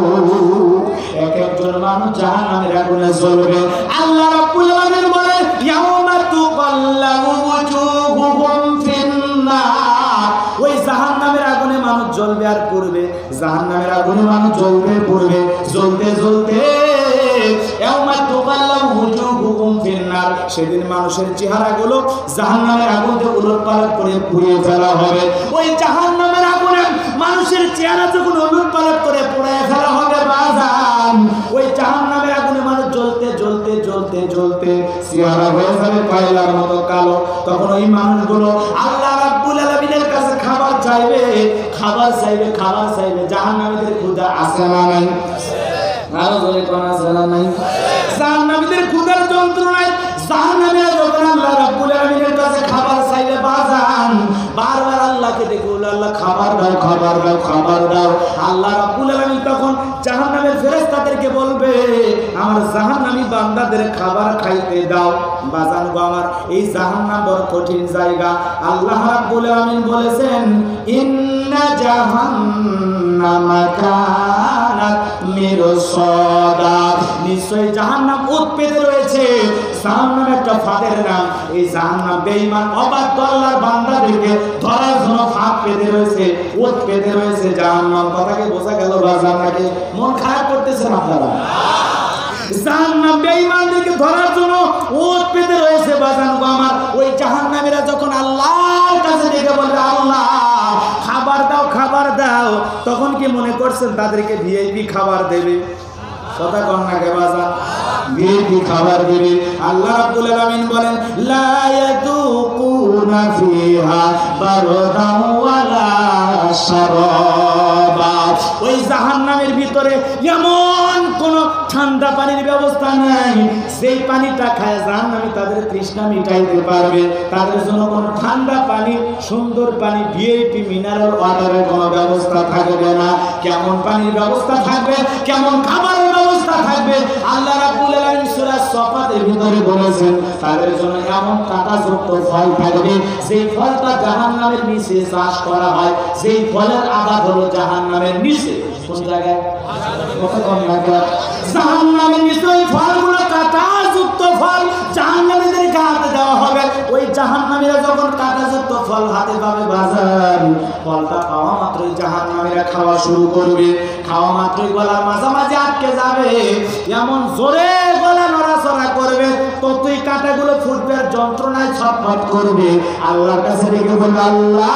এক একজন মানুষ জাহান্নামের আগুনে জ্বলবে। আল্লাহ রাব্বুল আলামিন বলেন, ইয়াউমা তুকাল্লাবু ওয়াজুহুহুম ফিন্নার। ওই জাহান্নামের আগুনে মানুষ জ্বলবে আর পড়বে, জাহান্নামের আগুনে মানুষ জ্বলবে পড়বে, জ্বলতে জ্বলতে ইয়াউমা তুকাল্লাবু ওয়াজুহুহুম ফিন্নার। সেদিন মানুষের চেহারাগুলো জাহান্নামের আগুনে উলটপালট করে পুড়িয়ে ফেলা হবে। ওই জাহান্নামের আগুনে মানুষের চেহারা যখন উলটপালট করে পুড়িয়ে ফেলা হবে বাজান, ওই জাহান্নামের আগুনে মানুষ জ্বলতে জ্বলতে জ্বলতে জ্বলতে চেহারা হয়ে যাবে কয়লার মতো কালো। তখন ওই মানুষগুলো আল্লাহ রাব্বুল আলামিনের কাছে খাবার চাইবে, খাবার চাইবে, খাবার চাইবে। জাহান্নামীদের ক্ষুধা আছে না নাই? আরো জোরে কোন আছে না নাই? জাহান্নামীদের ক্ষুধার যন্ত্রণায় জাহান্নামীরা যখন আল্লাহ রাব্বুল আলামিনের কাছে খাবার চাইবে বাজান, বারবার আল্লাহকে ডেকে বলে, আল্লাহ খাবার দাও, খাবার দাও, খাবার দাও। আল্লাহ রাব্বুল আলামিন তখন জাহান্নামের ফেরেশতাদেরকে বলবে, আমার জাহান্নামী বান্দাদের খাবার খাইতে দাও। বাজান গো আমার এই জাহান্নাম বড় কঠিন জায়গা। আল্লাহ রাব্বুল আলামিন বলেছেন, ইন্না জাহান্নামা কানাত মিরসাদা। নিশ্চয় জাহান্নাম ওত পেতে রয়েছে। জাহান্নাম একটা ফাঁদের নাম। এই জাহান্নাম বেঈমান অবাধ্য আল্লাহর বান্দাদেরকে ধরার জন্য ফাঁদ পেতে রয়েছে, ওত পেতে রয়েছে জাহান্নাম। কথাকে বোঝা গেল বাজার নাকি? মন খারাপ করতেছেন আপনারা? জাহান্নাম বেঈমানদেরকে ধরার জন্য ওত পেতে রয়েছে বাজান গো আমার। ওই জাহান্নামীরা যখন আল্লাহর কাছে ডেকে বলবে, আল্লাহ খাবার দাও, খাবার দাও, তখন কি মনে করছেন তাদেরকে ভিআইপি খাবার দেবে? কথা কন না কে বাজান? ভিআইপি খাবার দেবে। আল্লাহ রাব্বুল আলামিন বলেন, লা ইয়াযুকুনা ফিহা বারদান ওয়ালা শারাবা। ওই জাহান্নামের ভিতরে এমন কোন ঠান্ডা পানির ব্যবস্থা নাই, যেই পানিটা খায় জাহান্নামী তাদের তৃষ্ণা মিটাইতে পারবে, তাদের জন্য কোনো ঠান্ডা পানি, সুন্দর পানি, ভিআইপি মিনারেল ওয়াটারের কোনো ব্যবস্থা থাকবে না। কেমন পানির ব্যবস্থা থাকবে, কেমন খাবারের ব্যবস্থা থাকবে, আল্লাহ রাব্বুল আলামিন সূরা সফাতের ভিতরে বলেছেন তাদের জন্য এমন কাঁটাযুক্ত ফল থাকবে, যেই ফলটা জাহান্নামের নিচে চাষ করা হয়, যেই ফলের আবাদ হলো জাহান্নামের নিচে। কোন জায়গায়? জাহান্নামের নিচে ওই ফলগুলো কাঁটাযুক্ত ফল জাহান্নামীদেরকে হাতে দেওয়া হবে। ওই জাহান্নামীরা যখন কাঁটাযুক্ত ফল হাতে পাবে বাজার, ফলটা খাওয়া মাত্রই জাহান্নামীরা খাওয়া শুরু করবে। খাওয়া মাত্রই গলার মাঝামাঝি আটকে যাবে, এমন জোরে গলা নড়াচড়া করবে, ততই কাঁটাগুলো ফুটবে আর যন্ত্রণায় ছটফট করবে। আল্লাহর কাছে ডেকে বলবে, আল্লাহ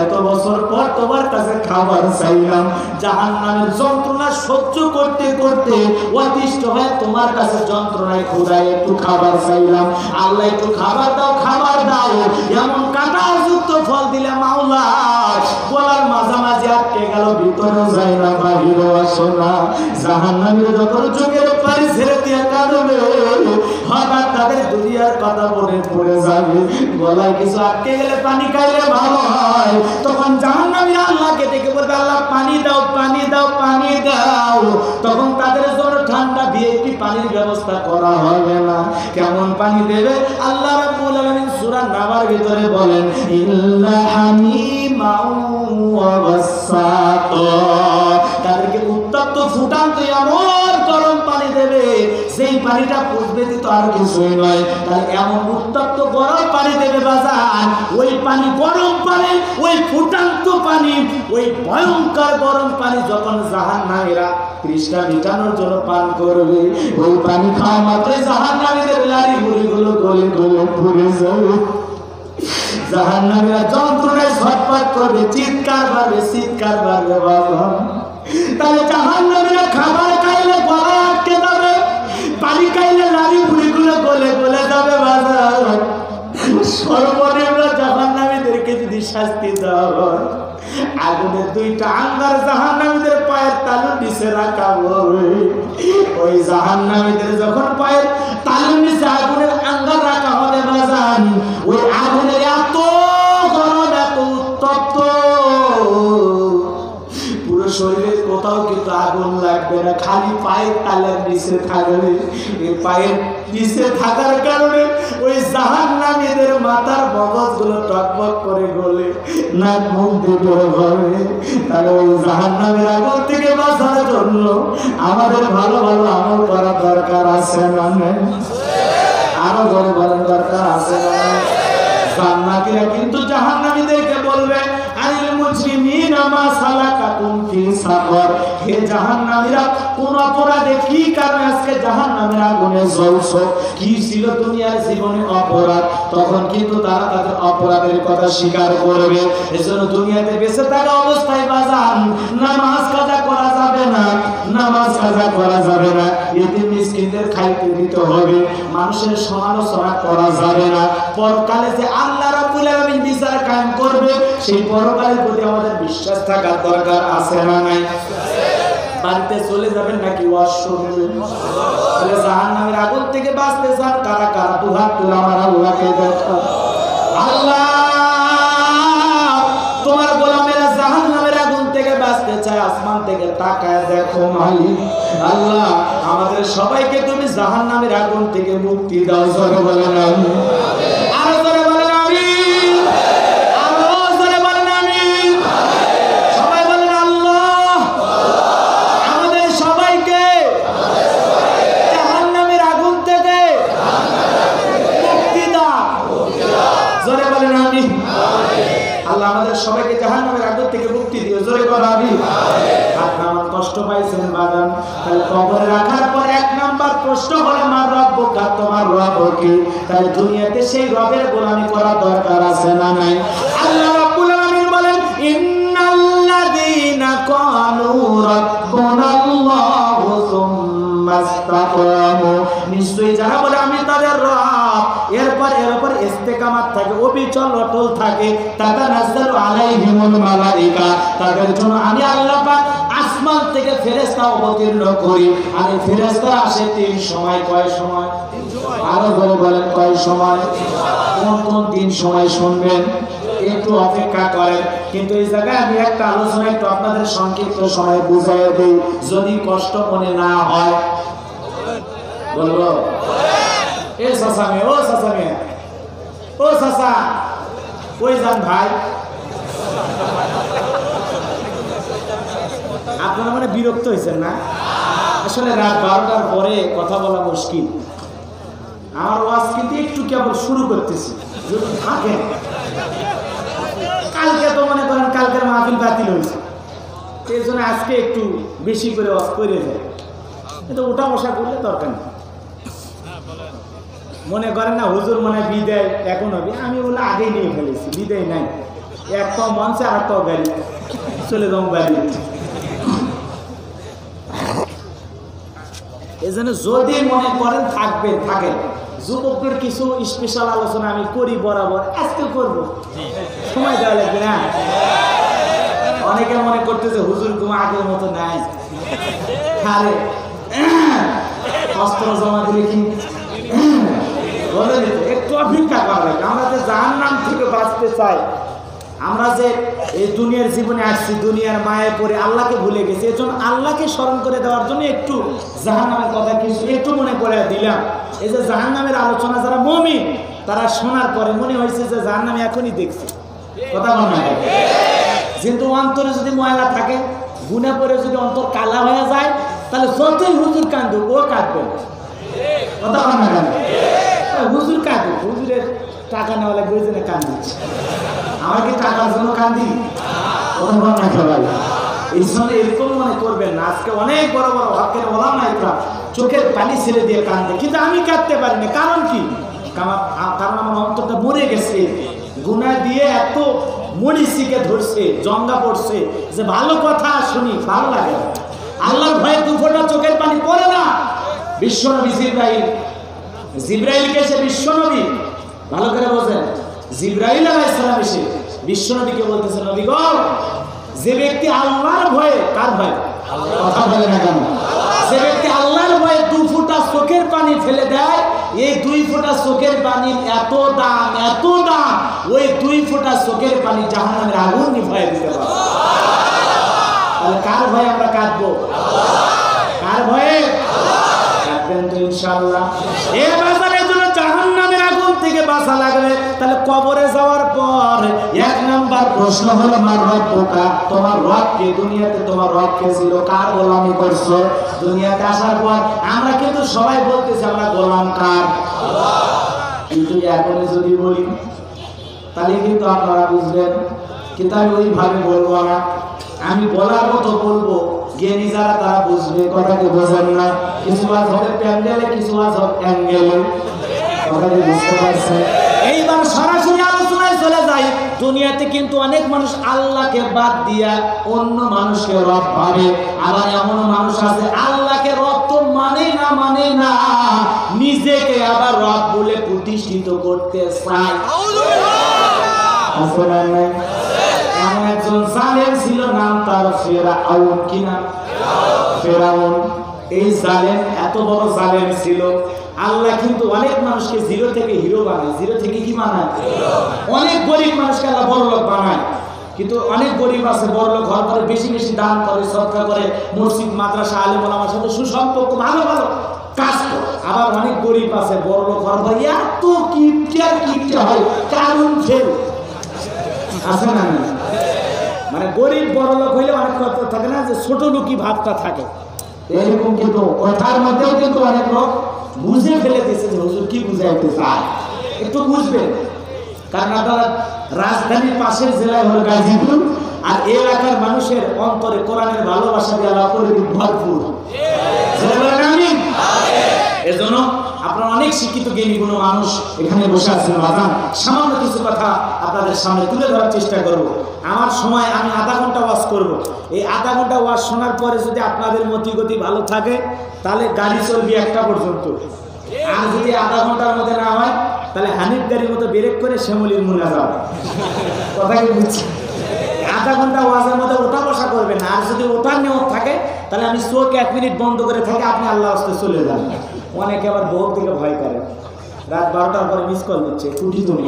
এত বছর পর তোমার কাছে খাবার চাইলাম, জাহান্নামের যন্ত্রণা সহ্য করতে করতে অতিষ্ঠ হয়ে তোমার কাছে যন্ত্রণায় ক্ষুধায় একটু খাবার চাইলাম, আল্লাহ একটু খাবার দাও, খাবার দাও। এমন কাঁটাযুক্ত ফল দিলে মাওলা গলার মাঝামাঝি আটকে গেল, ভিতরেও যায় না, বাহিরেও আসে না। জাহান্নামীরা যখন চোখের পানি ছেড়ে দিয়ে কাঁদবে, হঠাৎ তাদের দুনিয়ার কথা মনে পড়ে যাবে। গলায় কিছু আটকে গেলে পানি খাইলে ভালো হয়। তখন জাহান্নামীরা আল্লাহকে ডেকে বলবে, আল্লাহ পানি দাও, পানি দাও, পানি দাও। তখন তাদের জন্য ঠান্ডা ভিআইপি পানির ব্যবস্থা করা হবে না। কেমন পানি দেবে? আল্লাহ রাব্বুল আলামিন সূরা নাবার ভিতরে বলেন, ইল্লা হামিমাও ওয়া গাসসাকা। তাদেরকে উত্তপ্ত ফুটান্ত এমন গরম পানি দেবে, সেই পানিটা পুষ্পেদিত আর কিছুই নয়। তাহলে এমন উত্তপ্ত গরম পানি দেবে বাজার, ওই পানি গরম পানি, ওই ফুটান্ত পানি, ওই ভয়ঙ্কর গরম পানি যখন জাহান্নামীরা তৃষ্ণা মিটানোর জন্য পান করবে, ওই পানি খাওয়া মাত্র জাহান্নামীদের লাড়ি গুলিগুলো গলে গলে পুড়ে যাবে। জাহান্নামীরা যন্ত্রণায় ছটফট করবে, চিৎকার বাড়বে, চিৎকার বাড়বে। বাবা তাহলে জাহান্নামীরা খাবার খাইলে গলা আটকে যাবে, পানি খাইলে লাড়ি গুলিগুলো গলে গলে যাবে। বাজার সর্বনিম্ন জাহান্নামীদেরকে যদি শাস্তি দেওয়া হয়, আগুনের দুইটা আঙ্গার জাহান্নামীদের পায়ের তালুর নিচে রাখা হবে। ওই জাহান্নামীদের যখন পায়ের তালুর নিচে আগুনের আঙ্গার রাখা হবে বাজান, ওই আগুনের এত গরম, এত উত্তপ্ত, পুরো শরীরে কোথাও কিন্তু আগুন লাগবে না, খালি পায়ের তালের নিচে থাকবে। এই পায়ের নিচে থাকার কারণে ওই জাহান্নামীদের মাথার মগজগুলো টকবক করে গলে নাক মুখ দিয়ে হবে। তাহলে ওই জাহান্নামের আগুন থেকে বাঁচার জন্য আমাদের ভালো ভালো আমল করা দরকার আছে না? আরো জোরে বলেন, দরকার আছে না? জান্নাতীরা কিন্তু জাহান্নামীদেরকে বলবে, আনিল মুজরিমিনা মা সালাকাকুম ফি সাকর। হে জাহান্নামীরা, কোন অপরাধে, কি কারণে আজকে জাহান্নামের আগুনে জ্বলছো? কি ছিল দুনিয়ার জীবনে অপরাধ? তখন কিন্তু তারা তাদের অপরাধের কথা স্বীকার করবে। এজন্য দুনিয়াতে বেঁচে থাকা অবস্থায় বাজান নামাজ কাজা করা যাবে না, নামাজ কাজা করা যাবে না, এতিম মিসকিনদের খাইতে দিতে হবে, মানুষের সমালোচনা করা যাবে না। পরকালে যে আল্লাহ রাব্বুল আলামিন বিচার কায়েম করবে, সেই পরকালের প্রতি আমাদের বিশ্বাস থাকার দরকার আছে না নাই? বাড়িতে চলে যাবেন নাকি ওয়াজ শুনবেন? তাহলে জাহান্নামের আগুন থেকে বাঁচতে চান কারা কারা? দুহাত তুলে আমার আল্লাহকে দেখো। আল্লাহ, তোমার গোলামেরা জাহান্নামের আগুন থেকে বাঁচতে চায়, আসমান থেকে তাকায় দেখো মালিক। আল্লাহ, আমাদের সবাইকে তুমি জাহান্নামের আগুন থেকে মুক্তি দাও। জোরে বলেন আমিন। আরো জোরে বলেন আমিন। আরো জোরে বলেন আমিন। সবাই বলেন আল্লাহ আমাদের সবাইকে জাহান্নামের আগুন থেকে মুক্তি দাও। জোরে বলেন আমিন। আল্লাহ আমাদের সবাইকে জাহান্নামের আগুন থেকে মুক্তি দিও। জোরে বলেন আমিন। আপনারা কষ্ট পাইছেন বাগান, তাহলে কবরে রাখার পর এক নাম্বার প্রশ্ন হলো মা রব্বুকা, তোমার রব কে? তাহলে দুনিয়াতে সেই রবের গোলামি করা দরকার আছে না নাই? আল্লাহ রাব্বুল আলামিন বলেন, ইন্নাল্লাযীনা ক্বালু রাব্বুনাল্লাহু সুম্মা ইসতাকামু, নিশ্চয়ই যারা বলে আমি তাদের রব, এরপর এর উপর ইস্তেকামাত থাকে, অবিচল অটল থাকে, তাতানাজ্জালু আলাইহিমুল মালাইকা, তাদের জন্য আমি আল্লাহ পাক আসমান থেকে ফেরেশতা অবতীর্ণ করি, আর এই ফেরেশতা আসে 3 সময়। কয় সময়? আরো বলে বলেন কয় সময়? কোন কোন 3 সময় শুনবেন, একটু অপেক্ষা করেন। কিন্তু এই জায়গায় আমি একটা আলোচনা একটু আপনাদের সংক্ষিপ্ত সময় বুঝাই দেই, যদি কষ্ট মনে না হয়। বলবো এ সাসামে, ও সাসামে, ও সাসা, কই যান ভাই? আপনারা মানে বিরক্ত হয়েছেন না? আসলে রাত 12টার পরে কথা বলা মুশকিল। আমার ওয়াজ কিন্তু একটু কেবল শুরু করতেছি, যদি থাকে। কালকে তো মনে করেন কালকের মাহফিল বাতিল হয়েছে, এই জন্য আজকে একটু বেশি করে ওয়াজ করে যায়। কিন্তু ওটা বসা করলে দরকার নেই। মনে করেন না হুজুর মনে বিদায় এখন হবে, আমি বলে আগেই নিয়ে ফেলেছি, বিদায় নাই। একটাও মঞ্চে আর একটাও গাড়ি, চলে যাও গাড়ি। এই জন্য যদি মনে করেন থাকবেন থাকেন। যুবকদের কিছু স্পেশাল আলোচনা আমি করি বরাবর, আজকে করব, সময় দেওয়া লাগবে না। অনেকে মনে করতেছে হুজুর তুমি আগের মতো নাই, আরে অস্ত্র জমা দিলে কি বলে দিতে, একটু অপেক্ষা করা লাগে। আমরা যে জাহান্নাম থেকে বাঁচতে চাই, আমরা যে এই দুনিয়ার জীবনে আসছি, দুনিয়ার মায়ে পড়ে আল্লাহকে ভুলে গেছি, এই জন্য আল্লাহকে স্মরণ করে দেওয়ার জন্য একটু জাহান্নামের কথা কিছু একটু মনে করে দিলাম। এই যে জাহান্নামের আলোচনা যারা মুমিন, তারা শোনার পরে মনে হয়েছে যে জাহান্নামে এখনই দেখছে। কথা বলা হয়, কিন্তু অন্তরে যদি ময়লা থাকে, গুণে পরে যদি অন্তর কালা হয়ে যায়, তাহলে যতই হুজুর কান্দুক ও কাঁদবে। কথা বলা হয়, হুজুর কাঁদুক, হুজুরের টাকা নেওয়া লাগবে, ওই জন্য কান্দিচ্ছে। আমার কি টাকার জন্য কান্দি? এই জন্য এরকম মনে করবেন না। আজকে অনেক বড় বড় হকের ওলামা ইকরাম চোখের পানি ছেড়ে দিয়ে কান্দে, কিন্তু আমি কাঁদতে পারি না। কারণ কি? কারণ আমার অন্তরটা মরে গেছে, গুনাহ দিয়ে এত মরিচিকে ধরছে, জঙ্গা পড়ছে, যে ভালো কথা শুনি ভালো লাগে। আল্লাহর ভয়ে 2 ফোঁটা চোখের পানি পড়ে না। বিশ্বনবী জিবরাইলকে এসে বিশ্বনবী, ভালো করে বোঝেন, জিবরাইল আলাইহিস সালাম এসে বিশ্বনবীকে বলতেছে, নবী গো, যে ব্যক্তি আল্লাহর ভয়ে, কার ভয়ে? কথা বলে না কেন? যে ব্যক্তি আল্লাহর ভয়ে 2 ফোঁটা চোখের পানি ফেলে দেয়, এই 2 ফোঁটা চোখের পানির এত দাম, এত দাম, ওই 2 ফোঁটা চোখের পানি জাহান্নামের আগুন নিভায় দিতে পারে। তাহলে কার ভয়ে আমরা কাঁদবো? কার ভয়ে কাঁদবেন তো ইনশাআল্লাহ। এই বাজারের জন্য জাহান্নামের আগুন থেকে বাঁচা লাগবে। তাহলে কবরে যাওয়ার পর 1 নাম্বার প্রশ্ন হলো, মার রব্বুকা, তোমার রব কে? দুনিয়াতে তোমার রব কে ছিল? কার গোলামি করছো? দুনিয়াতে আসার পর আমরা কিন্তু সবাই বলতেছি আমরা গোলাম কার? আল্লাহ। কিন্তু এখন যদি বলি তাহলে কিন্তু আপনারা বুঝবেন, কিন্তু আমি ওইভাবে বলবো না, আমি বলার মতো বলবো, জ্ঞানী যারা তারা বুঝবে। কথাকে বোঝেন না? কিছু আজ হবে প্যান্ডেলে, কিছু আজ হবে অ্যাঙ্গেলে। কথাকে বুঝতে পারছে? এইবার সরাসরি আলোচনায় চলে যাই। দুনিয়াতে কিন্তু অনেক মানুষ আল্লাহকে বাদ দিয়া অন্য মানুষকে রব ভাবে। আবার এমন মানুষ আছে আল্লাহকে রব তো মানে না, নিজেকে আবার রব বলে প্রতিষ্ঠিত করতে চায়। আছে না নাই? এমন একজন জালেম ছিল, নাম তার ফেরাউন। কি নাম? ফেরাউন। এই জালেম এত বড় জালেম ছিল, আল্লাহ কিন্তু অনেক মানুষকে জিরো থেকে হিরো বানায়। জিরো থেকে কি বানায়? অনেক গরিব মানুষকে আল্লাহ বড় লোক বানায়। কিন্তু অনেক গরিব আছে বড় লোক হওয়ার পরে বেশি বেশি দান করে, সদকা করে, মসজিদ মাদ্রাসা আলেম ওলামার সাথে সুসম্পর্ক, ভালো ভালো কাজ করে। আবার অনেক গরিব আছে বড় লোক হওয়ার পরে এত কিপটা হয়, কারণ ফেল। আছে না? মানে গরিব বড় লোক হইলে অনেক কথা থাকে না, যে ছোট লোকই ভাবটা থাকে এরকম। কিন্তু কথার মধ্যেও কিন্তু অনেক লোক বুঝে ফেলে দিয়েছে যে হুজুর কি বুঝাইতে চায়। একটু বুঝবেন, কারণ আপনারা রাজধানীর পাশের জেলায় হলো গাজীপুর, আর এলাকার মানুষের অন্তরে কোরআনের ভালোবাসা দিয়ে আল্লাহ করে ভরপুর। এজন্য আপনারা অনেক শিক্ষিত জ্ঞানী কোনো মানুষ এখানে বসে আছেন। বাজান সামান্য কিছু কথা আপনাদের সামনে তুলে ধরার চেষ্টা করব। আমার সময় আমি আধা ঘন্টা ওয়াজ করব। এই আধা ঘন্টা ওয়াজ শোনার পরে যদি আপনাদের মতিগতি ভালো থাকে তাহলে গাড়ি চলবে 1টা পর্যন্ত। আর যদি আধা ঘন্টার মধ্যে না হয় তাহলে হানিফ গাড়ির মতো ব্রেক করে শ্যামলির মুনা যাও। কথা কি বুঝছি? আধা ঘন্টা ওয়াজের মধ্যে ওঠা বসা করবেন না। আর যদি ওঠার নিয়ত থাকে তাহলে আমি চোখ 1 মিনিট বন্ধ করে থাকি, আপনি আল্লাহ আস্তে চলে যান। অনেকে আবার বউ থেকে ভয় করে, রাত 12টার পরে মিস কল দিচ্ছে, উঠি তুমি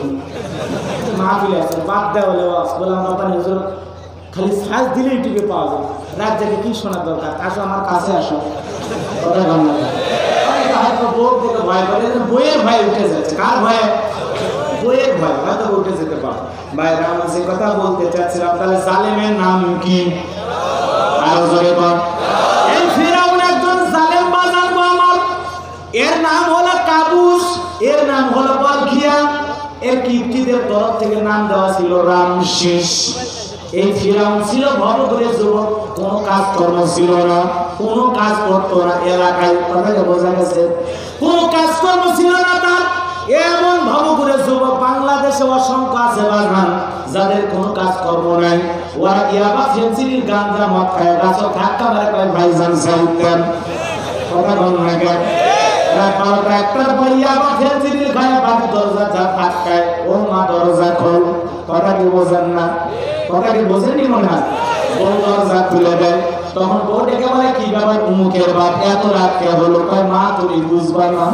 মাহফিলে আছে বাদ দেওয়া হলে বললাম রব্বানি হুজুর খালি সাজ দিলেই টিপে পাওয়া যায়, রাত জেগে কি শোনার দরকার, আসো আমার কাছে আসো। কথা বল না, হয়তো বউ থেকে ভয় করে, বইয়ের ভয় উঠে যাচ্ছে। কার ভয়? বইয়ের ভয়, হয়তো উঠে যেতে পারে। ভাইরা আমি যে কথা বলতে চাচ্ছিলাম, তাহলে জালেমের নাম কি? আরো জোরে বল। এই ফিরাউন একজন জালেম বাজার আমার, এর নাম হলো কাবুস, এর নাম হলো বালখিয়া, এর কিপ্তিদের তরফ থেকে নাম দেওয়া ছিল রামসেস। এই ফিরাউন ছিল ভবঘুরে যুবক, কোনো কাজকর্ম ছিল না, কোনো কাজ করতো না এলাকায়, কথাকে বোঝা গেছে, কোনো কাজকর্ম ছিল না তার। এমন ভবঘুরে যুবক বাংলাদেশে অসংখ্য আছে বাগান, যাদের কোনো কাজকর্ম নাই। ওরা ইয়াবা ফেন্সিডিল গাঁজা মদ খায়, গাছও ধাক্কা মারে কয় ভাইজান সাইতেন। কথা বল না কেন? একটার পর ইয়াবা ফেন্সিডিল খায়, বাড়ির দরজা যা ধাক্কায়, ও মা দরজা খোল। কথা কি বোঝেন না? কথা কি বোঝেনি মনে হয়? বউ দরজা খুলে দেয়, তখন বউ ডেকে বলে কি ব্যাপার উমুকের বাপ এত রাত কে হলো? কয় মা তুমি বুঝবা না।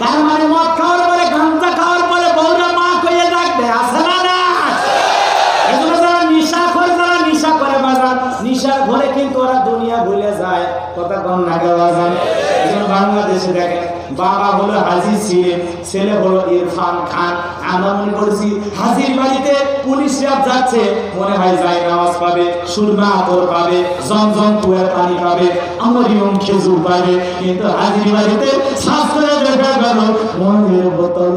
তার মানে মদ খাওয়ার পরে, গাঁজা খাওয়ার পরে বউরা মা কইয়ে ডাকবে, আছে না না? এগুলো যারা নিশা করে, যারা নিশা করে বাজার, নিশার ঘরে কিন্তু ওরা দুনিয়া ভুলে যায়। কথা কম না কে বাজার? বাংলাদেশে দেখেন, বাবা হলো হাজি ছিলেন, ছেলে হলো ইরফান খান। আমরা মনে করছি হাজির বাড়িতে পুলিশ রাত যাচ্ছে, মনে হয় যায় নামাজ পাবে, সুরমা আতর পাবে, জমজম কুয়ার পানি পাবে, আমরিয়ম খেজুর পাবে, কিন্তু হাজির বাড়িতে শাস্ত্রে দেখা গেল মনের বোতল।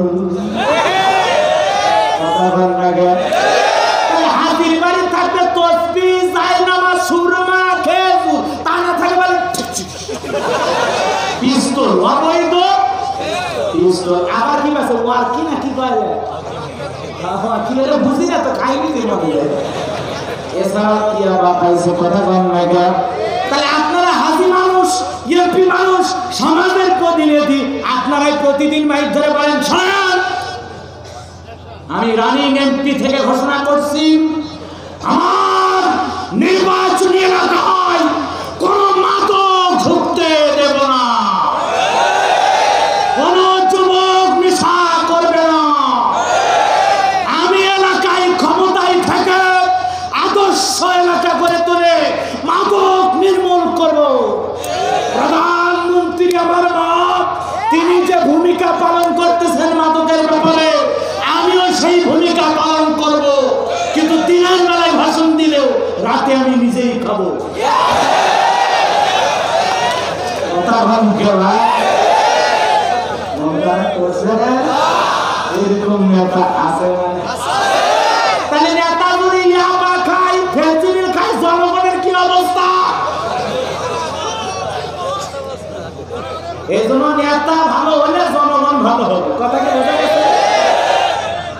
হাজির বাড়ি থাকবে তসবি, যায় নামাজ, সুরমা, খেজুর, তা না থাকে বলে পিস্তল, অবৈধ পিস্তল। আবার কি আছে ওয়ার কি না কি কয়লে কি হলে বুঝি না তো, খাইনি তুই মনে এছাড়া কি আবার পাইছে। কথা কম না গা? তাহলে আপনারা হাজি মানুষ, এমপি মানুষ, সমাজের প্রতিনিধি, আপনারাই প্রতিদিন মাইক ধরে বলেন শোনেন, আমি রানিং এমপি থেকে ঘোষণা করছি, আমার নির্বাচনী এলাকায় কোন মাদক ঢুকতে দেব না, কোন যুবক নেশা করবে না। আমি এলাকায় ক্ষমতায় থেকে আদর্শ এলাকা করে তুলে মাদক নির্মূল করব। প্রধানমন্ত্রী আমার বাপ, তিনি যে ভূমিকা পালন করতেছেন মাদকের ব্যাপারে, আমিও সেই ভূমিকা পালন করব। কিন্তু দিনের বেলায় ভাষণ দিলেও রাতে আমি নিজেই খাবো। এরকম নেতা আছে, তাহলে নেতা যদি ইয়াবা খায়, ফেন্সিডিল খায়, জনগণের কি অবস্থা? এই জন্য নেতা ভালো হলে জনগণ ভালো হবে। কথা কি বোঝা গেছে?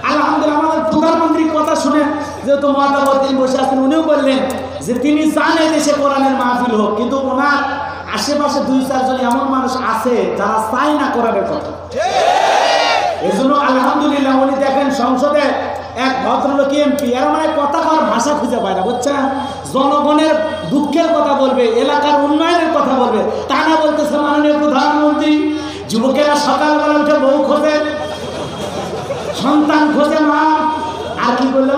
আলহামদুলিল্লাহ, আমাদের প্রধানমন্ত্রীর কথা শুনে যেহেতু মহাতাবদ্দিন বসে আছেন, উনিও বললেন যে তিনি জানে দেশে কোরআনের মাহফিল হোক, কিন্তু ওনার আশেপাশে 2-4 জন এমন মানুষ আছে যারা চায় না কোরআনের কথা। এই জন্য আলহামদুলিল্লাহ উনি দেখেন সংসদে এক ভদ্রলোক এমপি, এর মানে কথা কর ভাষা খুঁজে পায় না, বুঝছেন? জনগণের দুঃখের কথা বলবে, এলাকার উন্নয়নের কথা বলবে, তা না বলতেছে মাননীয় প্রধানমন্ত্রী যুবকেরা সকালবেলা উঠে বউ খোঁজে, সন্তান খোঁজে, মা, আর কি বললো,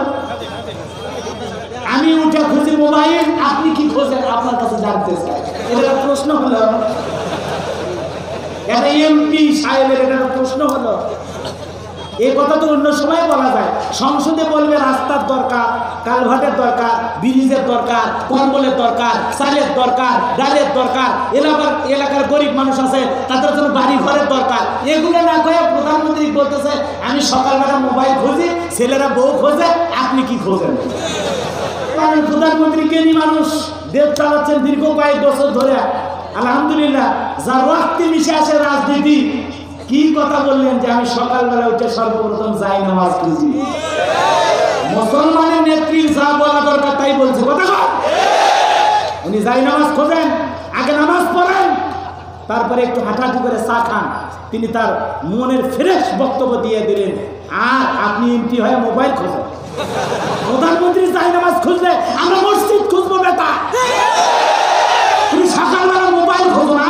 আমি উঠে খুঁজি মোবাইল, আপনি কি খোঁজেন? আপনার কাছে জানতে চাই। এটা প্রশ্ন হলো, এটা এমপি সাহেবের এটা প্রশ্ন হলো। এই কথা তো অন্য সময় বলা যায়, সংসদে বলবে রাস্তার দরকার, কালভার্টের দরকার, ব্রিজের দরকার, কম্বলের দরকার, চালের দরকার, ডালের দরকার, এলাকার গরিব মানুষ আছে তাদের জন্য বাড়ি ঘরের দরকার। এগুলো না করে প্রধানমন্ত্রী বলতেছে আমি সকালবেলা মোবাইল খুঁজি, ছেলেরা বউ খোঁজে, আপনি কি খোঁজেন? কারণ প্রধানমন্ত্রী জ্ঞানী মানুষ, দেশ চালাচ্ছেন দীর্ঘ কয়েক বছর ধরে। আলহামদুলিল্লাহ, যার রক্তে মিশে আসে রাজনীতি, কি কথা বললেন যে আমি সকালবেলা উঠে সর্বপ্রথম যাই নামাজ খুঁজি। মুসলমানের নেত্রী যা বলা দরকার তাই বলছে। কথা উনি যাই নামাজ খোঁজেন, আগে নামাজ পড়েন, তারপরে একটু হাঁটাহাঁটি করে চা খান। তিনি তার মনের ফ্রেশ বক্তব্য দিয়ে দিলেন, আর আপনি এমপি হয়ে মোবাইল খোঁজেন। প্রধানমন্ত্রী জায় নামাজ খুঁজলে আমরা মসজিদ খুঁজবো বেটা। তুমি সকালবেলা মোবাইল খোঁজো না,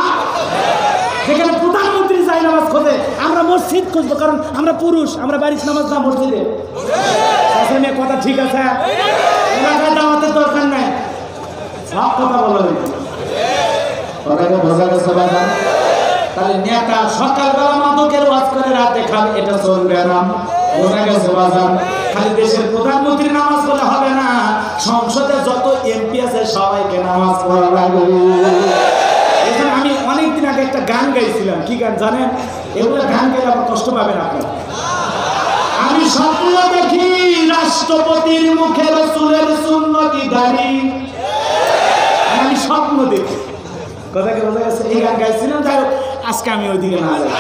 যেখানে প্রধানমন্ত্রী জায় নামাজ খোঁজে আমরা মসজিদ খুঁজবো, কারণ আমরা পুরুষ, আমরা বাড়ির নামাজ না মসজিদে। কথা ঠিক আছে, এলাকায় দাওয়াতের দরকার নাই, সব কথা বলা হয়েছে। কথাকে বোঝা গেছে বাবা? তাহলে নেতা সকালবেলা মাদকের ওয়াজ করে রাতে খাবে, এটা চলবে না। বোঝা গেছে বাজার? খালি দেশের প্রধানমন্ত্রী নামাজ পড়লে হবে না, সংসদে যত এমপি আছে সবাইকে নামাজ পড়া লাগবে। এখানে আমি অনেকদিন আগে একটা গান গাইছিলাম, কি গান জানেন? এগুলো গান গাইলে আমার কষ্ট পাবেন আপনারা। আমি স্বপ্ন দেখি রাষ্ট্রপতির মুখে রাসূলের সুন্নতি দাড়ি, আমি স্বপ্ন দেখি। কথা কি বোঝা গেছে? এই গান গাইছিলাম, যাই হোক আজকে আমি ওইদিকে না যাই।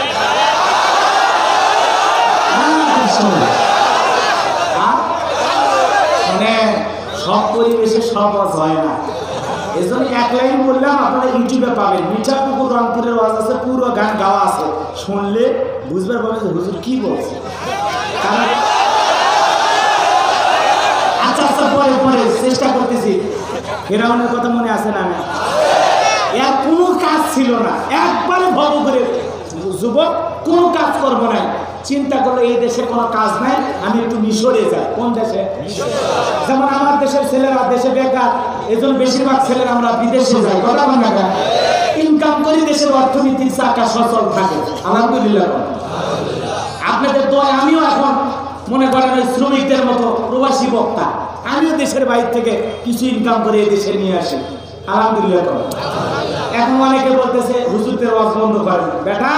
মানে সব পরিবেশে সব ওয়াজ হয় না, এজন্য এক লাইন বললাম, আপনারা ইউটিউবে পাবেন। মিঠাপুকুর রংপুরের ওয়াজ আছে, পুরো গান গাওয়া আছে, শুনলে বুঝবার পাবেন যে হুজুর কি বলছে। আচ্ছা আচ্ছা, পরে পরে চেষ্টা করতেছি। ফেরাউনের কথা মনে আছে না? এর কোনো কাজ ছিল না, একবারে ভব করে যুবক কোনো কাজ করবো না, চিন্তা করলো এই দেশে কোনো কাজ নাই, আমি একটু মিশরে যাই। কোন দেশে? যেমন আমার দেশের ছেলেরা দেশে বেকার, এজন্য বেশিরভাগ ছেলেরা আমরা বিদেশে যাই। কথা বল না, ইনকাম করি, দেশের অর্থনীতির চাকা সচল থাকে। আলহামদুলিল্লাহ। আপনাদের দোয়ায় আমিও এখন মনে করেন ওই শ্রমিকদের মতো প্রবাসী বক্তা, আমিও দেশের বাইরে থেকে কিছু ইনকাম করে এই দেশে নিয়ে আসি। আলহামদুলিল্লাহ। এখন অনেকে বলতেছে হুজুরদের ওয়াজ বন্ধ করেন। বেটা,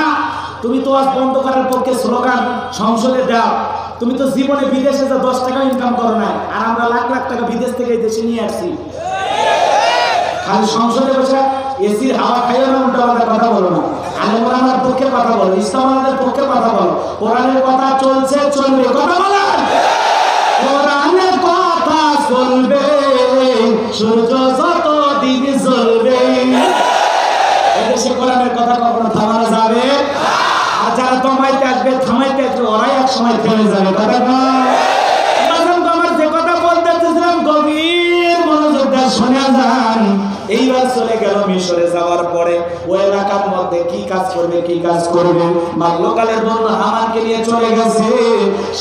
তুমি তো ওয়াজ বন্ধ করার পক্ষে স্লোগান সংসদে দাও, তুমি তো জীবনে বিদেশে যা 10 টাকা ইনকাম করো না, আর আমরা লাখ লাখ টাকা বিদেশ থেকে এই দেশে নিয়ে আসছি। খালি সংসদে বসে এসির হাওয়া খাইও না, উল্টা পাল্টা কথা বলো না। আলেমরা আমার পক্ষে কথা বলো, ইসলাম আমাদের পক্ষে কথা বলো, কোরআনের কথা চলছে, চলবে। কথা বলেন, কোরআনের কথা চলবে, সূর্য যত দিন জ্বলবে। এদেশে কোরআনের কথা কখনো থামানো যাবে? আর যারা দমাইতে আসবে, থামাইতে আসবে, ওরাই এক সময় থেমে যাবে। কথা নয়? আমার যে কথা বলতে চাইছিলাম, গভীর মনোযোগ দিয়ে শুনে যান। এইবার চলে গেল মিশরে, যাওয়ার পরে ওই এলাকার মধ্যে কি কাজ করবে, কি কাজ করবে, বাল্যকালের বন্ধু হামানকে নিয়ে চলে গেছে।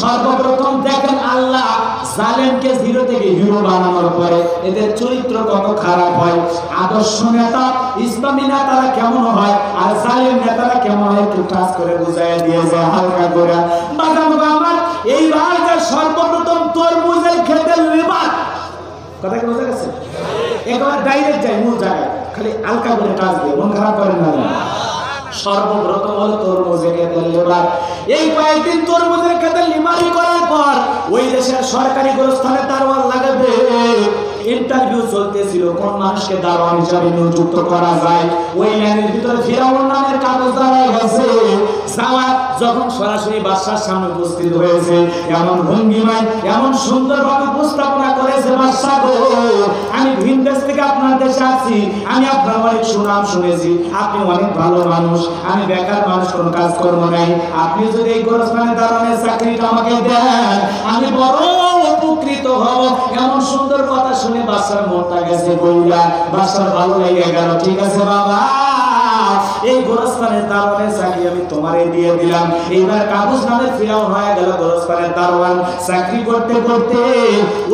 সর্বপ্রথম দেখেন আল্লাহ জালেমকে জিরো থেকে হিরো বানানোর পরে এদের চরিত্র কত খারাপ হয়, আদর্শ নেতা ইসলামী নেতারা কেমন হয় আর জালেম নেতারা কেমন হয়, একটু টাচ করে বুঝাই দিয়ে যায় হালকা করে। বাজানো আমার এইবার যে সর্বপ্রথম তরমুজের ক্ষেতের লেবার, কথা কি বোঝা গেছে? একবার ডাইরেক্ট যাই মূল জায়গায়, খালি হালকা করে টাচ দিয়ে, মন খারাপ করেন না। সর্বপ্রথম হল তরমুজের ক্ষেতের লেবার। এই কয়েকদিন তরমুজের ক্ষেতের লিমারি করার পর ওই দেশের সরকারি গোরস্থানে দারোয়ান লাগাবে। ইন্টারভিউ চলতেছিল, কোন মানুষকে দারোয়ান হিসাবে নিযুক্ত করা যায়। ওই লাইনের ভিতরে ফিরাউন নামের কাগজ দাঁড়ায় গেছে। যাওয়া যখন সরাসরি বাদশার সামনে উপস্থিত হয়েছে, এমন ভঙ্গিমায় এমন সুন্দরভাবে উপস্থাপনা করেছে, বাদশা গো, আমি ভিন দেশ থেকে আপনার দেশে আসছি, আমি আপনার অনেক সুনাম শুনেছি, আপনি অনেক ভালো মানুষ, আমি বেকার মানুষ, কোন কাজ কর্ম নাই, আপনি যদি এই গোরস্থানে দাঁড়ানোর চাকরিটা আমাকে দেন, আমি বড় উপকৃত হব। এমন সুন্দর কথা শুনে বাদশার মনটা গেছে বইলা, বাদশার ভালো লেগে গেল। ঠিক আছে বাবা, এই গোরস্থানের দারোয়ানের চাকরি আমি তোমারে দিয়ে দিলাম। এইবার কাবুস নামে ফিরাউন হয়ে গেল গোরস্থানের দারোয়ান। চাকরি করতে করতে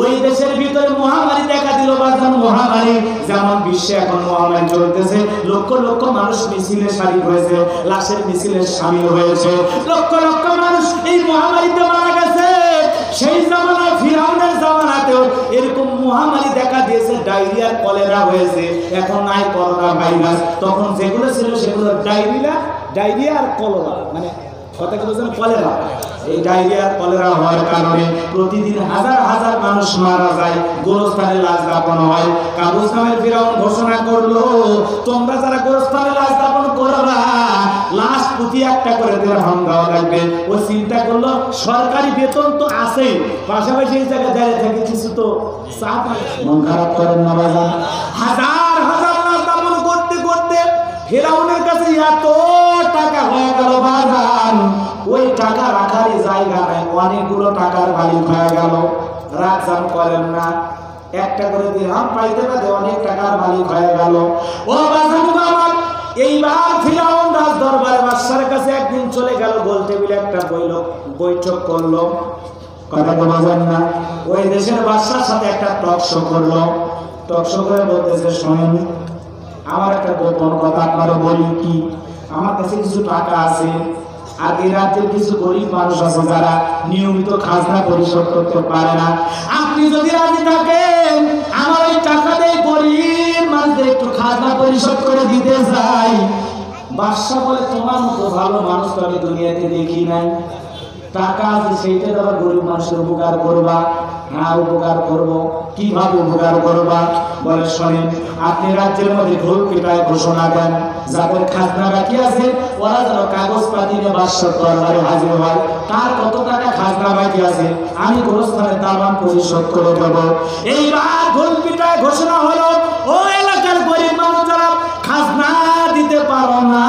ওই দেশের ভিতরে মহামারী দেখা দিল। বাজান মহামারী, যেমন বিশ্বে এখন মহামারী চলতেছে, লক্ষ লক্ষ মানুষ মিছিলে শারিক হয়েছে, লাশের মিছিলে শামিল হয়েছে, লক্ষ লক্ষ মানুষ এই মহামারীতে মারা গেছে। সেই জামানায় ফিরাউনের জামানাতেও এরকম মহামারী দেখা দিয়েছে, ডায়রিয়ার কলেরা হয়েছে। এখন নাই করোনা ভাইরাস, তখন যেগুলো ছিল সেগুলো ডায়রিয়া আর কলেরা, মানে কথা কি বলছেন, কলেরা। এই ডায়রিয়া আর কলেরা হওয়ার কারণে প্রতিদিন হাজার হাজার মানুষ মারা যায়, গোরস্থানে লাশ দাফন হয়। কাবুস নামের ফিরাউন ঘোষণা করলো, তোমরা যারা গোরস্থানে লাশ দাফন করবা, লাশ প্রতি একটা করে দিরহাম দেওয়া লাগবে। ও চিন্তা করলো সরকারি বেতন তো আছেই, পাশাপাশি এই জায়গায় দাঁড়িয়ে থাকে কিছু তো চাপ। মন খারাপ করেন না বাজান। হাজার হাজার লাশ দাফন করতে করতে ফিরাউনের কাছে এত টাকা হয়ে গেল বাজান, ওই টাকা রাখারই জায়গা নাই, অনেকগুলো টাকার মালিক হয়ে গেল। রাগ জাম করেন না, একটা করে দিরহাম পাইতে পাইতে অনেক টাকার মালিক হয়ে গেল। ও বাজানু আমার, এইবার ফিরাউন রাজ দরবারে বাদশার কাছে একদিন চলে গেল, গোল টেবিলে একটা বৈঠক করলো, কথা তো বোঝেন না। ওই দেশের বাদশার সাথে একটা টক শো করলো, টক শো করে বলতেছে, শোনেন আমার একটা গোপন কথা আপনারা বলি, কি আমার কাছে কিছু টাকা আছে, আর এই রাজ্যের কিছু গরিব মানুষ আছে যারা নিয়মিত খাজনা পরিশোধ করতে পারে না, আপনি যদি রাজি থাকেন আমার ওই টাকা দিয়ে গরিব মানুষদের একটু খাজনা পরিশোধ করে দিতে চাই। বাদশা বলে, তোমার মতো ভালো মানুষ তো আমি দুনিয়াতে দেখি নাই, টাকা আছে সেইটা আবার গরিব মানুষের উপকার করবা? হ্যাঁ উপকার করব। কিভাবে উপকার করবা? বলে, শোনেন আপনি রাজ্যের মধ্যে ঢোল পিটায় ঘোষণা দেন, যাদের খাজনা বাকি আছে ওরা যেন কাগজ পাতি নিয়ে বাদশার দরবারে হাজির হয়, তার কত টাকা খাজনা বাকি আছে আমি গোরস্থানের দামান পরিশোধ করে দেব। এইবার ঢোল পিটায় ঘোষণা হলো, ও এলাকার গরিব মানুষ যারা খাজনা দিতে পারো না,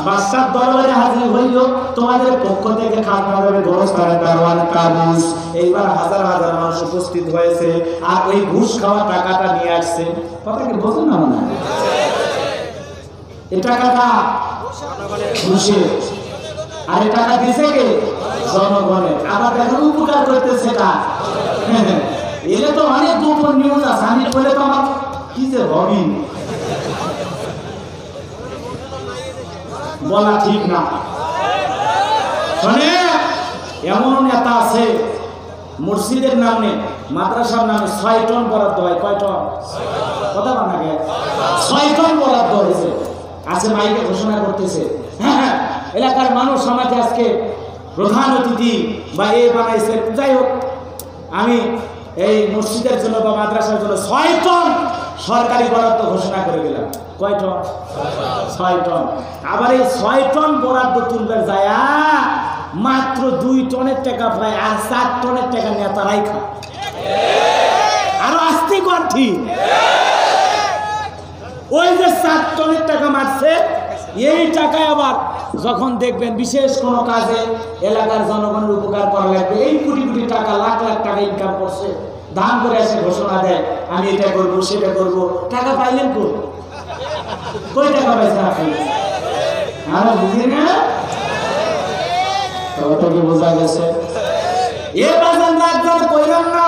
বাদশার দরবারে হাজির হইল, তোমাদের পক্ষ থেকে খাজনা দেবে গোরস্থানের দারোয়ান কাবুস। এইবার হাজার হাজার মানুষ উপস্থিত হয়েছে, আর ওই ঘুষ খাওয়া টাকাটা নিয়ে আসছে। কথা কি বোঝেন না? মনে এই টাকাটা ঘুষে, আর এই টাকা দিছে কে? জনগণের। আবার দেখুন উপকার করতেছে কা? এলে তো অনেক গোপন নিউজ আছে, আমি বলে তো আমার কি যে হবি বলা ঠিক না। শোনে, এমন নেতা আছে মসজিদের নামে মাদ্রাসার নামে 6 টন বরাদ্দ হয়। কয় টন? কথা বানাকে 6 টন বরাদ্দ হয়েছে, আছে মাইকে ঘোষণা করতেছে। হ্যাঁ, এলাকার মানুষ আমাকে আজকে প্রধান অতিথি বা এ বানাইছে। যাই হোক, আমি এই মসজিদের জন্য বা মাদ্রাসার জন্য 6 টন সরকারি বরাদ্দ ঘোষণা করে দিলাম। কয় টন? 6 টন। আবার এই 6 টন বরাদ্দ তুলবে যায় মাত্র 2 টনের টাকা পায়, আর 4 টনের টাকা নেতারাই খায়। আরো আসতে কর ঠিক, ওই যে 4 টনের টাকা মারছে, এই টাকায় আবার যখন দেখবেন বিশেষ কোনো কাজে এলাকার জনগণের উপকার করা লাগবে, এই কোটি কোটি টাকা লাখ লাখ টাকা ইনকাম করছে, দান করে এসে ঘোষণা দেয় আমি এটা করবো সেটা করবো। টাকা পাইলেন কই টাকা পাইছে আপনি? আমরা বুঝি না, কি বোঝা গেছে? এ বাজান রাখবেন কইলাম না,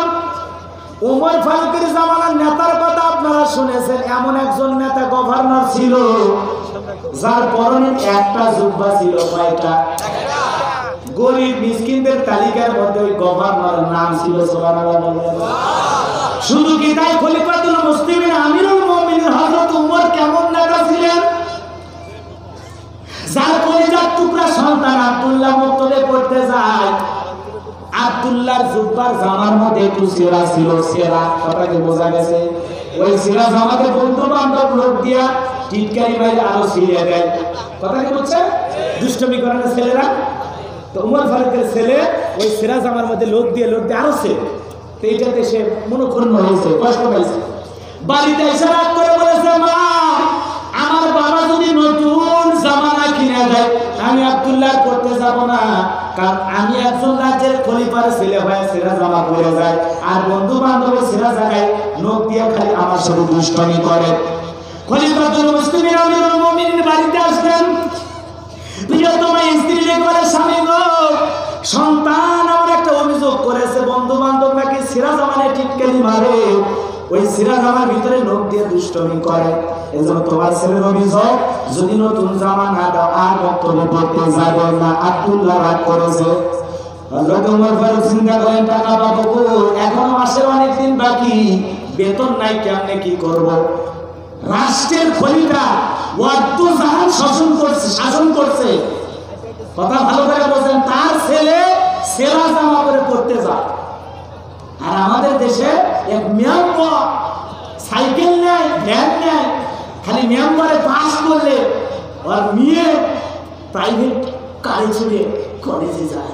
ওমর ফারুকের জামানার নেতার কথা আপনারা শুনেছেন। এমন একজন নেতা গভর্নর ছিল যার পরনে একটা জুব্বা ছিল। কয়টা? গরিব মিসকিনদের তালিকার মধ্যে ওই গভর্নরের নাম ছিল সুবহানাল্লাহ। শুধু কি তাই, খলিফাতুল মুসলিমিন আমিরুল মুমিনিন হযরত ওমর কেমন নেতা ছিলেন, যার কলিজার টুকরা সন্তান আব্দুল্লাহ মক্তবে পড়তে যায়, আব্দুল্লাহর জুব্বার জামার মধ্যে একটু সেরা ছিল, সেরা। কথাকে বোঝা গেছে? ওই সেরা জামাকে বন্ধু বান্ধব লোক দিয়া টিটকারি বাইরে আরো ছিঁড়ে দেয়। কথা কি বলছে? দুষ্টমি করেন ছেলেরা। তো উমর ফারুকের ছেলে ওই সেরা জামার মধ্যে লোক দিয়ে আরো সে, তো এইটাতে সে মনোক্ষুণ্ণ হয়েছে, কষ্ট পাইছে। বাড়িতে এসে রাগ করে বলেছে, মা আমার বাবা যদি নতুন জামা না কিনে দেয় আমি আব্দুল্লাহ পড়তে যাব না, কারণ আমি একজন রাজ্যের খলিফার ছেলে হয়ে সেরা জামা পরে যায়, আর বন্ধু বান্ধবের সেরা জায়গায় নোখ দিয়ে খালি আমার সাথে দুষ্টমি করে। খলিফাতুল মুসলিমিন আমিরুল মুমিনিন বাড়িতে আসলেন। প্রিয়তমা স্ত্রী বলে, স্বামী গো, সন্তান আমার একটা অভিযোগ করেছে, বন্ধু বান্ধব নাকি সেরা জামানে টিটকারি মারে, ওই সেরা জামার ভিতরে লোক দিয়ে দুষ্টমি করে। এজন্য তোমার ছেলের অভিযোগ, যদি নতুন জামা না দাও আর বক্তব্য করতে যাবে না। আব্দুল্লাহ রাগ করেছে। হযরত ওমর ফারুক চিন্তা করেন, টাকা পাবো, এখনো মাসের অনেক দিন বাকি, বেতন নাই, কেমনে কি করব? রাষ্ট্রের খলিফা ওয়াক্ত জাহান শাসন করছে। কথা ভালো করে বলছেন, তার ছেলে সেরা জামা পরে পড়তে যায়। আর আমাদের দেশে এক মেম্বার সাইকেল নেয়, ভ্যান নেয়, খালি মেম্বারে পাস করলে আর মেয়ে প্রাইভেট কারে চড়ে কলেজে যায়।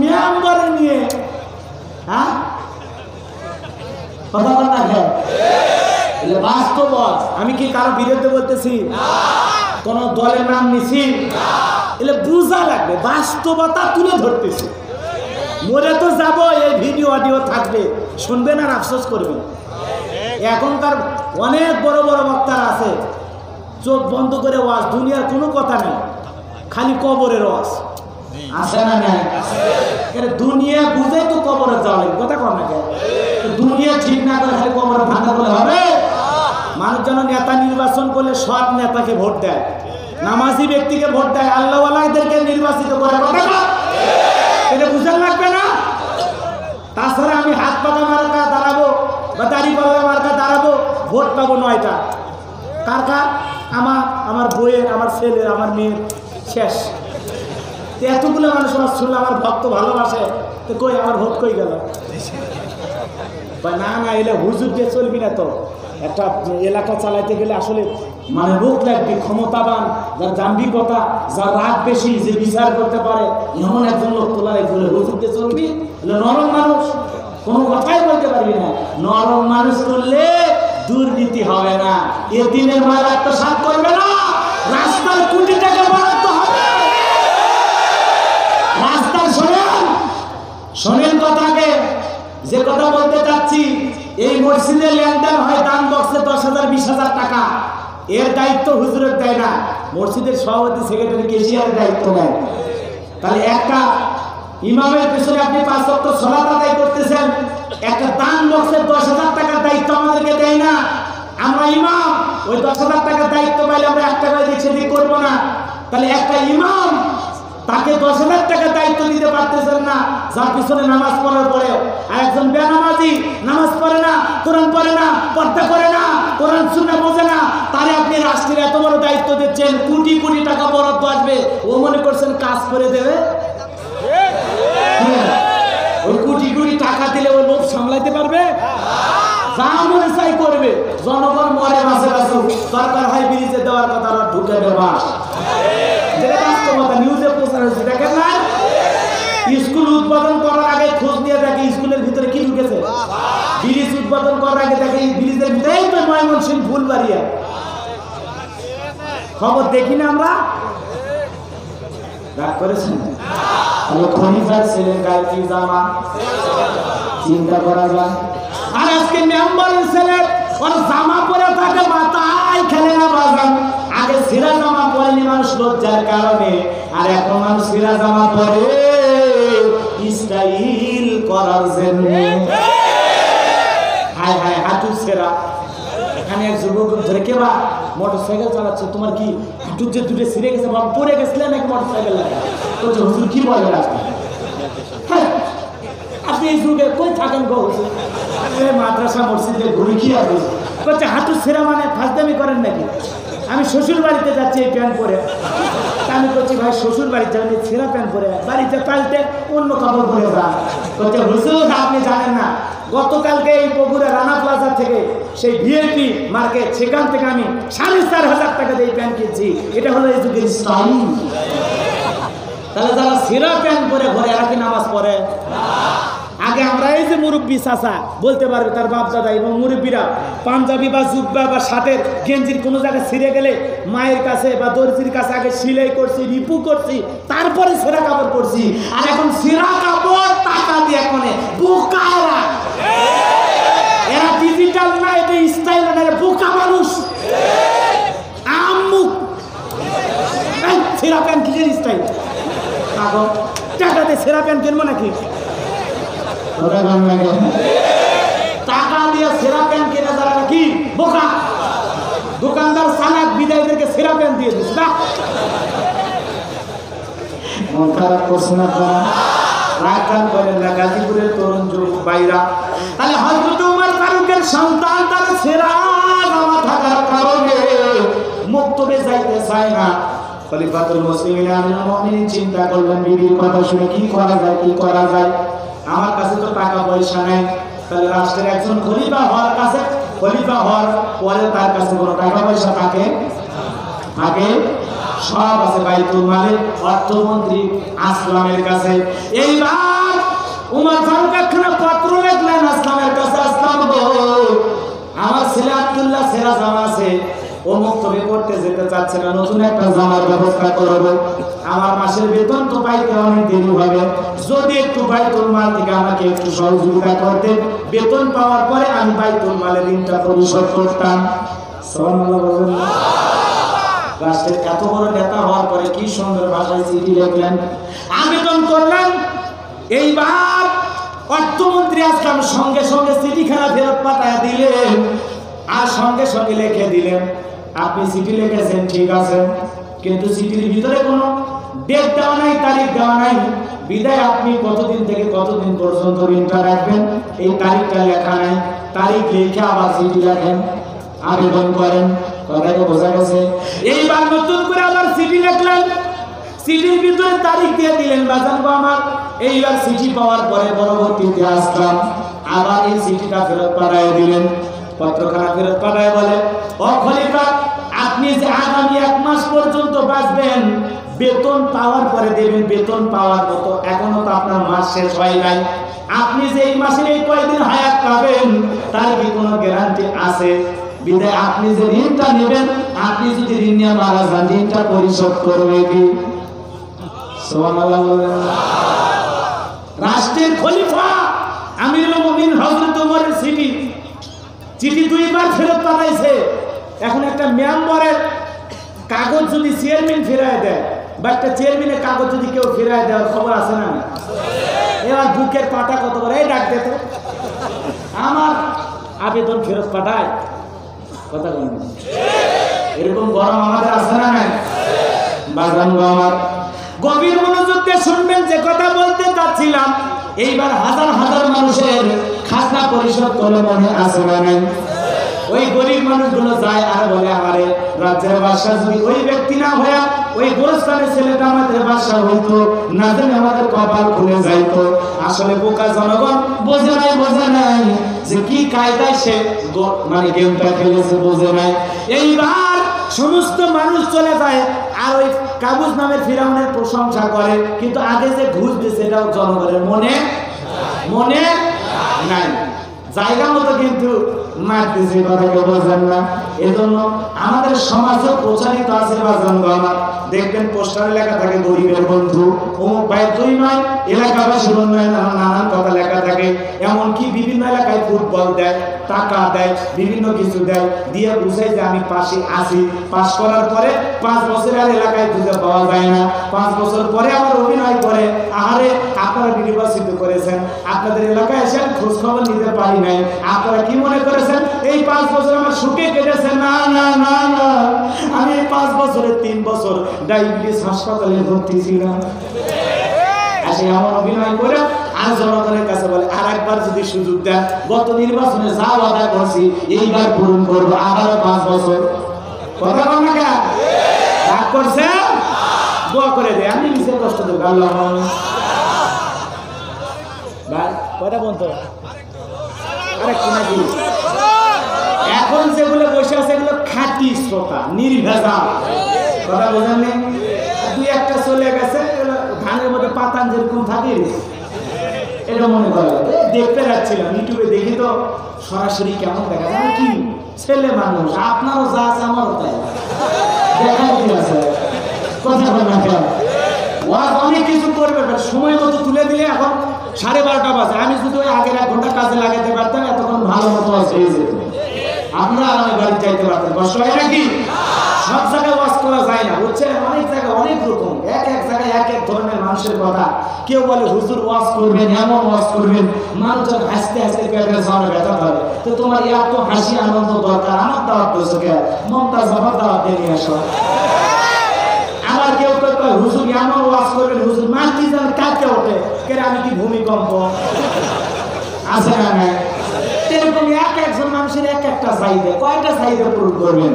মেম্বারে নিয়ে, হ্যাঁ কথা বল না কেন? বাস্তব। আমি কি কারো বিরুদ্ধে বলতেছি? কোন দলের নাম নিছি? এলে বুঝা লাগবে, বাস্তবতা তুলে ধরতেছি। মরে তো যাব, এই ভিডিও অডিও থাকবে, শুনবেন আর আফসোস করবেন। এখনকার অনেক বড় বড় বক্তারা আছে, চোখ বন্ধ করে ওয়াজ, দুনিয়ার কোনো কথা নেই, খালি কবরের ওয়াজ আছে না নাই? দুনিয়া বুঝে তো কবরে যাওয়া লাগে, কথা কর না কেন? দুনিয়া ঠিক না করে খালি কবরে ভাঙা বলে হবে? মানুষ যেন নেতা নির্বাচন করলে সৎ নেতাকে ভোট দেয়, নামাজি ব্যক্তিকে ভোট দেয়, আল্লাহওয়ালাদেরকে নির্বাচিত করে, কথা কর, এটা বুঝার লাগবে না? তাছাড়া আমি হাত পাকা মার্কা দাঁড়াবো বা দাড়ি পাল্লা মার্কা দাঁড়াবো, ভোট পাবো 9টা, কার কার? আমার বইয়ের, আমার ছেলের, আমার মেয়ের, শেষ। এতগুলো মানুষ আমার শুনলে আমার ভক্ত ভালোবাসে, তো কই আমার ভোট কই গেল? না না, এলে হুজুর দিয়ে চলবি না তো। একটা এলাকা চালাইতে গেলে আসলে মানে লোক লাগবে, ক্ষমতাবান, যার দাম্ভিকতা, যার রাগ বেশি, যে বিচার করতে পারে, এমন একজন লোক তোলা লাগবে। হুজুর দিয়ে চলবি, নরম মানুষ, কোনো কথাই বলতে পারবি না। নরম মানুষ করলে দুর্নীতি হবে না, এতিমের মাল আত্মসাৎ করবে না, রাস্তার কোটি টাকা বরাদ্দ হবে। রাস্তার শোনেন কথাকে, যে কথা বলতে চাচ্ছি, এই মসজিদে লেনদেন হয় দান বক্সে 10,000 20,000 টাকা, এর দায়িত্ব হুজুরের দেয় না, মসজিদের সভাপতি সেক্রেটারি কেশিয়ারের দায়িত্ব নেয়। তাহলে একটা ইমামের পেছনে আপনি 5 ওয়াক্ত সালাত আদায় করতেছেন, একটা দান বক্সের 10,000 টাকার দায়িত্ব আমাদেরকে দেয় না। আমরা ইমাম, ওই 10,000 টাকার দায়িত্ব পাইলে আমরা 1 টাকা দিক সেদিক করবো না। তাহলে একটা ইমাম, তাকে 10,000 টাকা দায়িত্ব দিতে পারতেছেন না, যার পিছনে নামাজ পড়ার পরে। আর একজন বেনামাজি, নামাজ পড়ে না, কোরআন পড়ে না, পর্দা করে না, কোরআন সুন্নাহ বোঝে না, তারে আপনি রাষ্ট্রের এত বড় দায়িত্ব দিচ্ছেন, কোটি কোটি টাকা বরাদ্দ আসবে, ও মনে করছেন কাজ করে দেবে? ওই কোটি কোটি টাকা দিলে ওই লোক সামলাইতে পারবে? যা মনে চাই করবে, জনগণ মরে বাঁচে বাঁচুক, সরকার হয় ব্রিজে দেওয়ার কথা আর ঢুকে দেওয়া, যেটা বাস্তবতা, নিউজে প্রচার হয়েছে, দেখেন না? স্কুল উদ্বোধন করার আগে খোঁজ নিয়ে দেখে স্কুলের ভিতরে কি ঢুকেছে, ব্রিজ উদ্বোধন করার আগে দেখে ব্রিজের ভিতরে তো ময়মনসিংহ ফুলবাড়িয়া, খবর দেখি না আমরা? রাগ করেছেন? খনিফার ছেলের গায়ে কি জামা, চিন্তা করা যায়। আর আজকে মেম্বারের ছেলে ওর জামা পরে থাকে, মাথায় খেলে না বাজান। আগে ছেঁড়া জামা পরেনি মানুষ লজ্জার কারণে, আর এখন মানুষ ছেঁড়া জামা পরে স্টাইল করার জন্য। হায় হায়, হাঁটু ছেঁড়া। এখানে এক যুবক ধরে, কে বা মোটরসাইকেল চালাচ্ছে, তোমার কি হাঁটুর যে দুটো ছিঁড়ে গেছে, বাবা পড়ে গেছিলেন নাকি মোটরসাইকেল লাগে? তো হুজুর কি বলে রাখবেন? আপনি এই যুগে কই থাকেন গো হুজুর? মাদ্রাসা মসজিদে ঘুরে কি আছে? বলছে হাঁটু ছেঁড়া মানে ফাজদামি করেন নাকি? আমি শ্বশুর বাড়িতে যাচ্ছি এই প্যান্ট পরে। আমি বলছি ভাই শ্বশুর বাড়িতে যাবেন ছেঁড়া প্যান্ট পরে, বাড়িতে পাল্টে অন্য কাপড় পরে যান। বলছে হুজুর আপনি জানেন না, গতকালকে এই বগুড়া রানা প্লাজা থেকে সেই ভিআইপি মার্কেট, সেখান থেকে আমি 4,500 টাকা দিয়ে প্যান্ট কিনছি। এটা হলো এই যুগের স্টাইল। তাহলে যারা ছেঁড়া প্যান্ট পরে ঘরে, এরা কি নামাজ পড়ে? আগে আমরা এই যে মুরব্বী চাচা বলতে পারবে, তার বাপ দাদা এবং মুরব্বীরা পাঞ্জাবি বা জুব্বা বা শার্টের গেঞ্জির কোনো জায়গায় ছিঁড়ে গেলে মায়ের কাছে বা দর্জির কাছে আগে সেলাই করছি, রিপু করছি, তারপরে ছেঁড়া কাপড় পরছি। আর এখন ছেঁড়া কাপড় টাকা দিয়ে কোনে বোকা এরা ডিজিটাল না, এটা স্টাইল না, বোকা মানুষ। আমুক ছেঁড়া প্যান্ট কিসের স্টাইল? টাকা দিয়ে ছেঁড়া প্যান্ট কিনবো নাকি? টাকা দিয়ে সেরা প্যান্ট কিনে যারা নাকি বোকা। দোকানদার সানাক বিদায়ীদেরকে সেরা প্যান্ট দিয়ে দিচ্ছে না। মন খারাপ করছে না আপনারা? রাগ করেন না, গাজীপুরের তরুণ যুবক ভাইরা। তাহলে হযরত ওমর ফারুকের সন্তান তার সেরা জামা থাকার কারণে মক্তবে যাইতে চায় না। খলিফাতুল মুসলিমিন আমিরুল মুমিনিন চিন্তা করলেন, বিবির কথা শুনে কি করা যায়, কি করা যায়? আমার কাছে তো টাকা পয়সা নাই, তাহলে রাষ্ট্রের একজন খলিফা হওয়ার কাছে, খলিফা হওয়ার পরে তার কাছে কোনো টাকা পয়সা থাকে? সব আছে বাইতুল মালের অর্থমন্ত্রী আসলামের কাছে। এইবার ওমর ফারুক একখানা পত্র লিখলেন আসলামের কাছে, আসলাম গো, আমার ছেলে আব্দুল্লাহ ছেঁড়া জামা আছে, ও মক্তবে পড়তে যেতে চাচ্ছে না, নতুন একটা জামার ব্যবস্থা করবো। আমার মাসের বেতন তো পাইতে অনেক দেরি হবে, যদি একটু বাইতুল মাল থেকে আমাকে একটু সহযোগিতা করতেন, বেতন পাওয়ার পরে আমি বাইতুল মালের ঋণটা পরিশোধ করতাম। সুবহানাল্লাহ বলেন না? রাষ্ট্রের এত বড় নেতা হওয়ার পরে কি সুন্দর ভাষায় চিঠি লিখলেন, আবেদন করলেন। এইবার অর্থমন্ত্রী আসলাম, সঙ্গে সঙ্গে চিঠিখানা ফেরত পাঠায় দিলেন, আর সঙ্গে সঙ্গে লিখে দিলেন, আপনি চিঠি লিখেছেন ঠিক আছে, কিন্তু চিঠির ভিতরে কোনো ডেট দেওয়া নাই, তারিখ দেওয়া নাই, বিদায় আপনি কতদিন থেকে কতদিন পর্যন্ত ঋণটা রাখবেন এই তারিখটা লেখা নাই। তারিখ লিখে আবার চিঠি লেখেন, আবেদন করেন। কথাটা বোঝা গেছে? এইবার নতুন করে আবার চিঠি লিখলেন, চিঠির ভিতরে তারিখ দিয়ে দিলেন। বাজান গো আমার, এইবার চিঠি পাওয়ার পরে পরবর্তীতে আসলাম, আবার এই চিঠিটা ফেরত পাঠায় দিলেন। পত্রখানা ফেরত পাঠায় বলে, ও খলিফা, আপনি যে আগামী 1 মাস পর্যন্ত বাঁচবেন, বেতন পাওয়ার পরে দেবেন, বেতন পাওয়ার মতো এখনো তো আপনার মাস শেষ হয় নাই, আপনি যে এই মাসের এই কয়দিন হায়াত পাবেন তার কি কোনো গ্যারান্টি আছে? বিদায় আপনি যে ঋণটা নেবেন, আপনি যদি ঋণ নিয়ে মারা যান, ঋণটা পরিশোধ করবে কি? সুবহানাল্লাহ বলেন না? রাষ্ট্রের খলিফা আমিরুল মুমিনিন হযরত ওমরের চিঠি 2 বার ফেরত পাঠাইছে। এখন একটা মেম্বারের কাগজ যদি চেয়ারম্যান ফেরায় দেয়, বা একটা চেয়ারম্যানের কাগজ যদি কেউ ফেরায় দেওয়ার খবর আছে না? এবার বুকের পাটা কত বড়, এই ডাক দে তো, আমার আবেদন ফেরত পাঠায়। কথা বলুন, এরকম গরম আমাদের আছে না? বাগান আমার গভীর মনোযোগ দিয়ে শুনবেন যে কথা বলতে চাচ্ছিলাম। এইবার হাজার হাজার মানুষের খাজনা পরিশোধ করে মনে আছে না? ওই গরিব মানুষগুলো যায় আর বলে, আমারে রাজ্যের বাদশা যদি ওই ব্যক্তি না হয়ে ওই গোরস্থানের ছেলেটা আমাদের বাদশা হইতো, না জানি আমাদের কপাল খুলে যাইতো। আসলে বোকা জনগণ বোঝে নাই যে কি কায়দায় সে মানে গেমটা খেলেছে, বোঝে নাই। এইবার সমস্ত মানুষ চলে যায় আর ওই কাবুস নামের ফিরাউনের প্রশংসা করে, কিন্তু আগে যে ঘুষ দিয়েছে এটাও জনগণের মনে নাই। জায়গা মতো কিন্তু মারতেছে, কথাকে বোঝেন না? এজন্য আমাদের সমাজে প্রচারিত আছে বাজান আমার, দেখবেন পোস্টারে লেখা থাকে গরিবের বন্ধু, অমুক ভাই তুই নয়, এলাকাবাসীর উন্নয়ন, নানান কথা লেখা থাকে। এমনকি বিভিন্ন এলাকায় ফুটবল দেয়, টাকা দেয়, বিভিন্ন কিছু দেয়, দিয়ে বুঝাই যে আমি পাশে আছি। পাস করার পরে 5 বছর আর এলাকায় খুঁজে পাওয়া যায় না। 5 বছর পরে আবার অভিনয় করে, আহারে আপনারা নির্বাচিত করেছেন, আপনাদের এলাকায় এসে খোঁজ খবর নিতে পারি নাই, আপনারা কি মনে করেছেন এই 5 বছর আমার সুখে কেটেছে? না না না না, আমি এই 5 বছরে 3 বছর ডায়াবেটিস হাসপাতালে ভর্তি ছিলাম। আসে এমন অভিনয় করে আর জনগণের কাছে বলে, আর একবার যদি সুযোগ দেন, গত নির্বাচনে যা ওয়াদা করছি এইবার পূরণ করবো, আবারও 5 বছর। কথা বল না কেন? রাগ করছে? দোয়া করে দেয়, আমি নিজে কষ্ট দেব। আল্লাহ ভাই কয়টা বলতো আরেকটু নাকি? এখন যেগুলো বসে আছে এগুলো খাঁটি শ্রোতা, নির্ভেজাল। কথা বোঝেন নেই? 2-1টা চলে গেছে, ধানের মধ্যে পাতান যেরকম থাকে এটা মনে করে। দেখতে যাচ্ছিলাম ইউটিউবে, দেখি তো সরাসরি কেমন দেখা যায়, কি ছেলে মানুষ, আপনারও যা আছে আমারও তাই, দেখা কি আছে? কথা বল না কেন? ওয়াজ অনেক কিছু করবে, সময় মতো তুলে দিলে এখন 12:30 বাজে, আমি শুধু ওই আগের 1 ঘন্টা কাজে লাগাতে পারতাম, এতক্ষণ ভালো মতো হয়ে যেত, আপনারা আরামে বাড়ি যাইতে পারতেন। কষ্ট হয় নাকি? সব জায়গায় ওয়াজ করা যায় না, বুঝছেন? অনেক জায়গায় অনেক রকম, এক জায়গায় এক ধরনের মানুষের কথা। কেউ বলে হুজুর ওয়াজ করবেন, এমন ওয়াজ করবেন মানুষজন হাসতে হাসতে পেটের সামনে ব্যথা ধরে, তো তোমার এত হাসি আনন্দ দরকার, আমার দাওয়াত করছো কে? মমতাজ আমার দাওয়াত নিয়ে আসো। আবার কেউ কেউ হুজুর এমন ওয়াজ করবেন, হুজুর মাটি যেন কাঁপতে ওঠে, কে আমি কি ভূমিকম্প আছে না? নাই এরকম একজন মানুষের একটা চাহিদা, কয়টা চাহিদা পূরণ করবেন?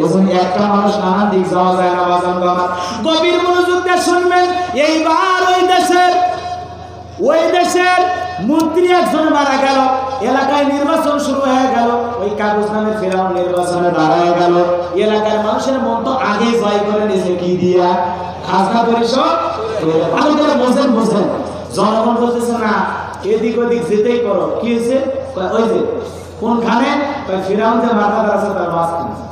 এজন্য একটা মানুষ নানান দিক যাওয়া যায় না। বাজান আমার গভীর মনোযোগ দিয়ে শুনবেন। এইবার ওই দেশের মন্ত্রী একজন মারা গেল, এলাকায় নির্বাচন শুরু হয়ে গেল, ওই কাগজ নামের ফেরাউন নির্বাচনে দাঁড়ায় গেল। এলাকার মানুষের মন তো আগেই জয় করে নিয়েছে, কি দিয়া? খাজনা পরিশোধ। ভালো করে বোঝেন, জনগণ বলতেছে না এদিক ওদিক যেতেই করো। কি হয়েছে? ওই যে কোনখানে ফেরাউন যে মাথাদার আছে তার মাছ কিনছে।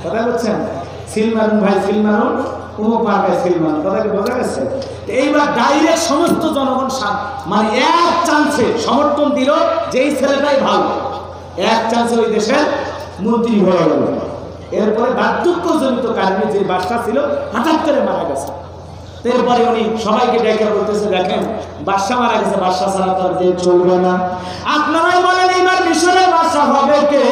কথা বলছেন? সিল মারুন ভাই, সিল মারুন, অমুক মার্কায় সিল মারুন। কথা কি বোঝা গেছে? এইবার ডাইরেক্ট সমস্ত জনগণ মানে এক চান্সে সমর্থন দিল যেই ছেলেটাই ভালো, এক চান্সে ওই দেশের মন্ত্রী হয়ে গেল। এরপরে বার্ধক্যজনিত কারণে যে বাদশা ছিল হঠাৎ করে মারা গেছে। এরপরে উনি সবাইকে ডেকে বলতেছে, দেখেন বাদশা মারা গেছে, বাদশা ছাড়া তো আর যে চলবে না, আপনারাই বলেন এইবার মিশরের বাদশা হবে কে?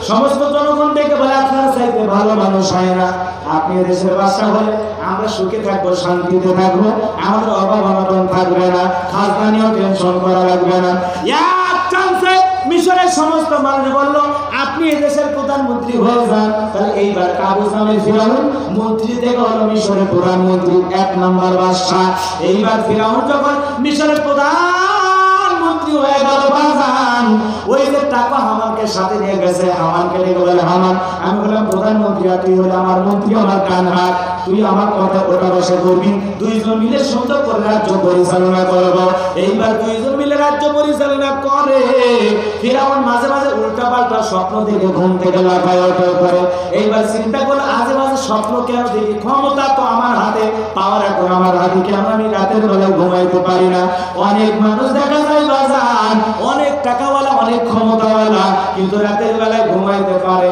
সমস্ত জনগণ ডেকে বলে, আপনারা চাইতে ভালো মানুষ হয় না, আপনি দেশের বাদশা হলে আমরা সুখে থাকবো, শান্তিতে থাকবো, আমাদের অভাব অনটন থাকবে না, খাজনা নিয়েও টেনশন করা লাগবে না। এক চান্সে মিশরের সমস্ত মানুষ বলল, আপনি এদেশের প্রধানমন্ত্রী হয়ে যান। তাহলে এইবার কাবুস নামের ফিরাউন মন্ত্রী থেকে হলো মিশরের প্রধানমন্ত্রী, 1 নম্বর বাদশা। এইবার ফিরাউন যখন মিশরের প্রধানমন্ত্রী হয়ে গেল, বাজান ওই যে টাকা হামানকে সাথে নিয়ে গেছে, হামানকে ডেকে বলে, হামান আমি বললাম প্রধানমন্ত্রী, আর তুই হলে আমার মন্ত্রী, আমার কান হাত, তুই আমার কথা ওটা বসে করবি, দুইজন মিলে সুন্দর করে রাজ্য পরিচালনা করব। এইবার দুইজন মিলে রাজ্য পরিচালনা করে। ফিরাউন মাঝে মাঝে উল্টা পাল্টা স্বপ্ন দেখে ঘুম থেকে লাফায় ওঠে করে। এইবার চিন্তা করে আজে বাজে স্বপ্ন কেন দেখি, ক্ষমতা তো আমার হাতে, পাওয়ার এখন আমার হাতে, কেন আমি রাতের বেলায় ঘুমাইতে পারি না? অনেক মানুষ দেখা যায় বাজার, অনেক টাকাওয়ালা, অনেক ক্ষমতাওয়ালা, কিন্তু রাতের বেলায় ঘুমাইতে পারে,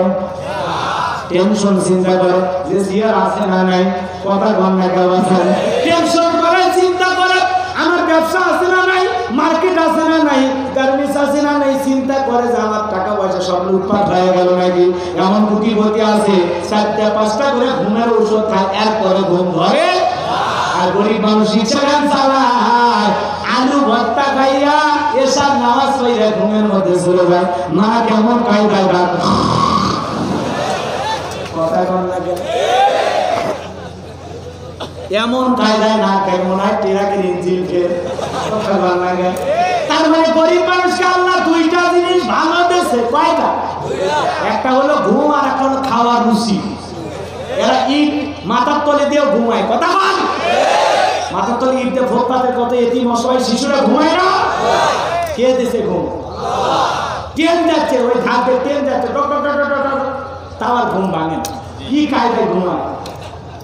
টেনশন চিন্তা করে যে জিয়ার আছে না নাই, কথা কম না কেউ আছে, টেনশন করে চিন্তা করে আমার ব্যবসা আছে না নাই, মার্কেট আছে না নাই, গার্মেন্টস আছে না নাই, চিন্তা করে যে আমার টাকা পয়সা সব লুটপাট হয়ে গেল নাকি। এমন কোটিপতি আছে 4টা-5টা করে ঘুমের ঔষধ খায়, এরপরে ঘুম ধরে। আর গরিব মানুষ রিক্সা চালায়, আলু ভর্তা খাইয়া এসব নামাজ পড়ে ঘুমের মধ্যে চলে যায়। না কেমন কায়দায় ভাত এমন কায়দায় না কেমন হয় টেরাকের ইঞ্জিন খেয়ে কথা ভালো লাগে। তার মানে গরিব মানুষকে আল্লাহ 2টা জিনিস ভালো দিয়েছে। কয়টা? একটা হলো ঘুম, আর একটা হলো খাওয়ার রুচি। এরা ইট মাথার তলে দিয়েও ঘুমায়, কথা বল, মাথার তলে ইট দিয়ে ফুটপাতে কত এতিম অসহায় শিশুরা ঘুমায় না? কে দিছে ঘুম? ট্রেন যাচ্ছে, ওই ধাপে ট্রেন যাচ্ছে, টক টক টক টক টক, তাও আর ঘুম ভাঙে না। কি কায়দায় ঘুমায়?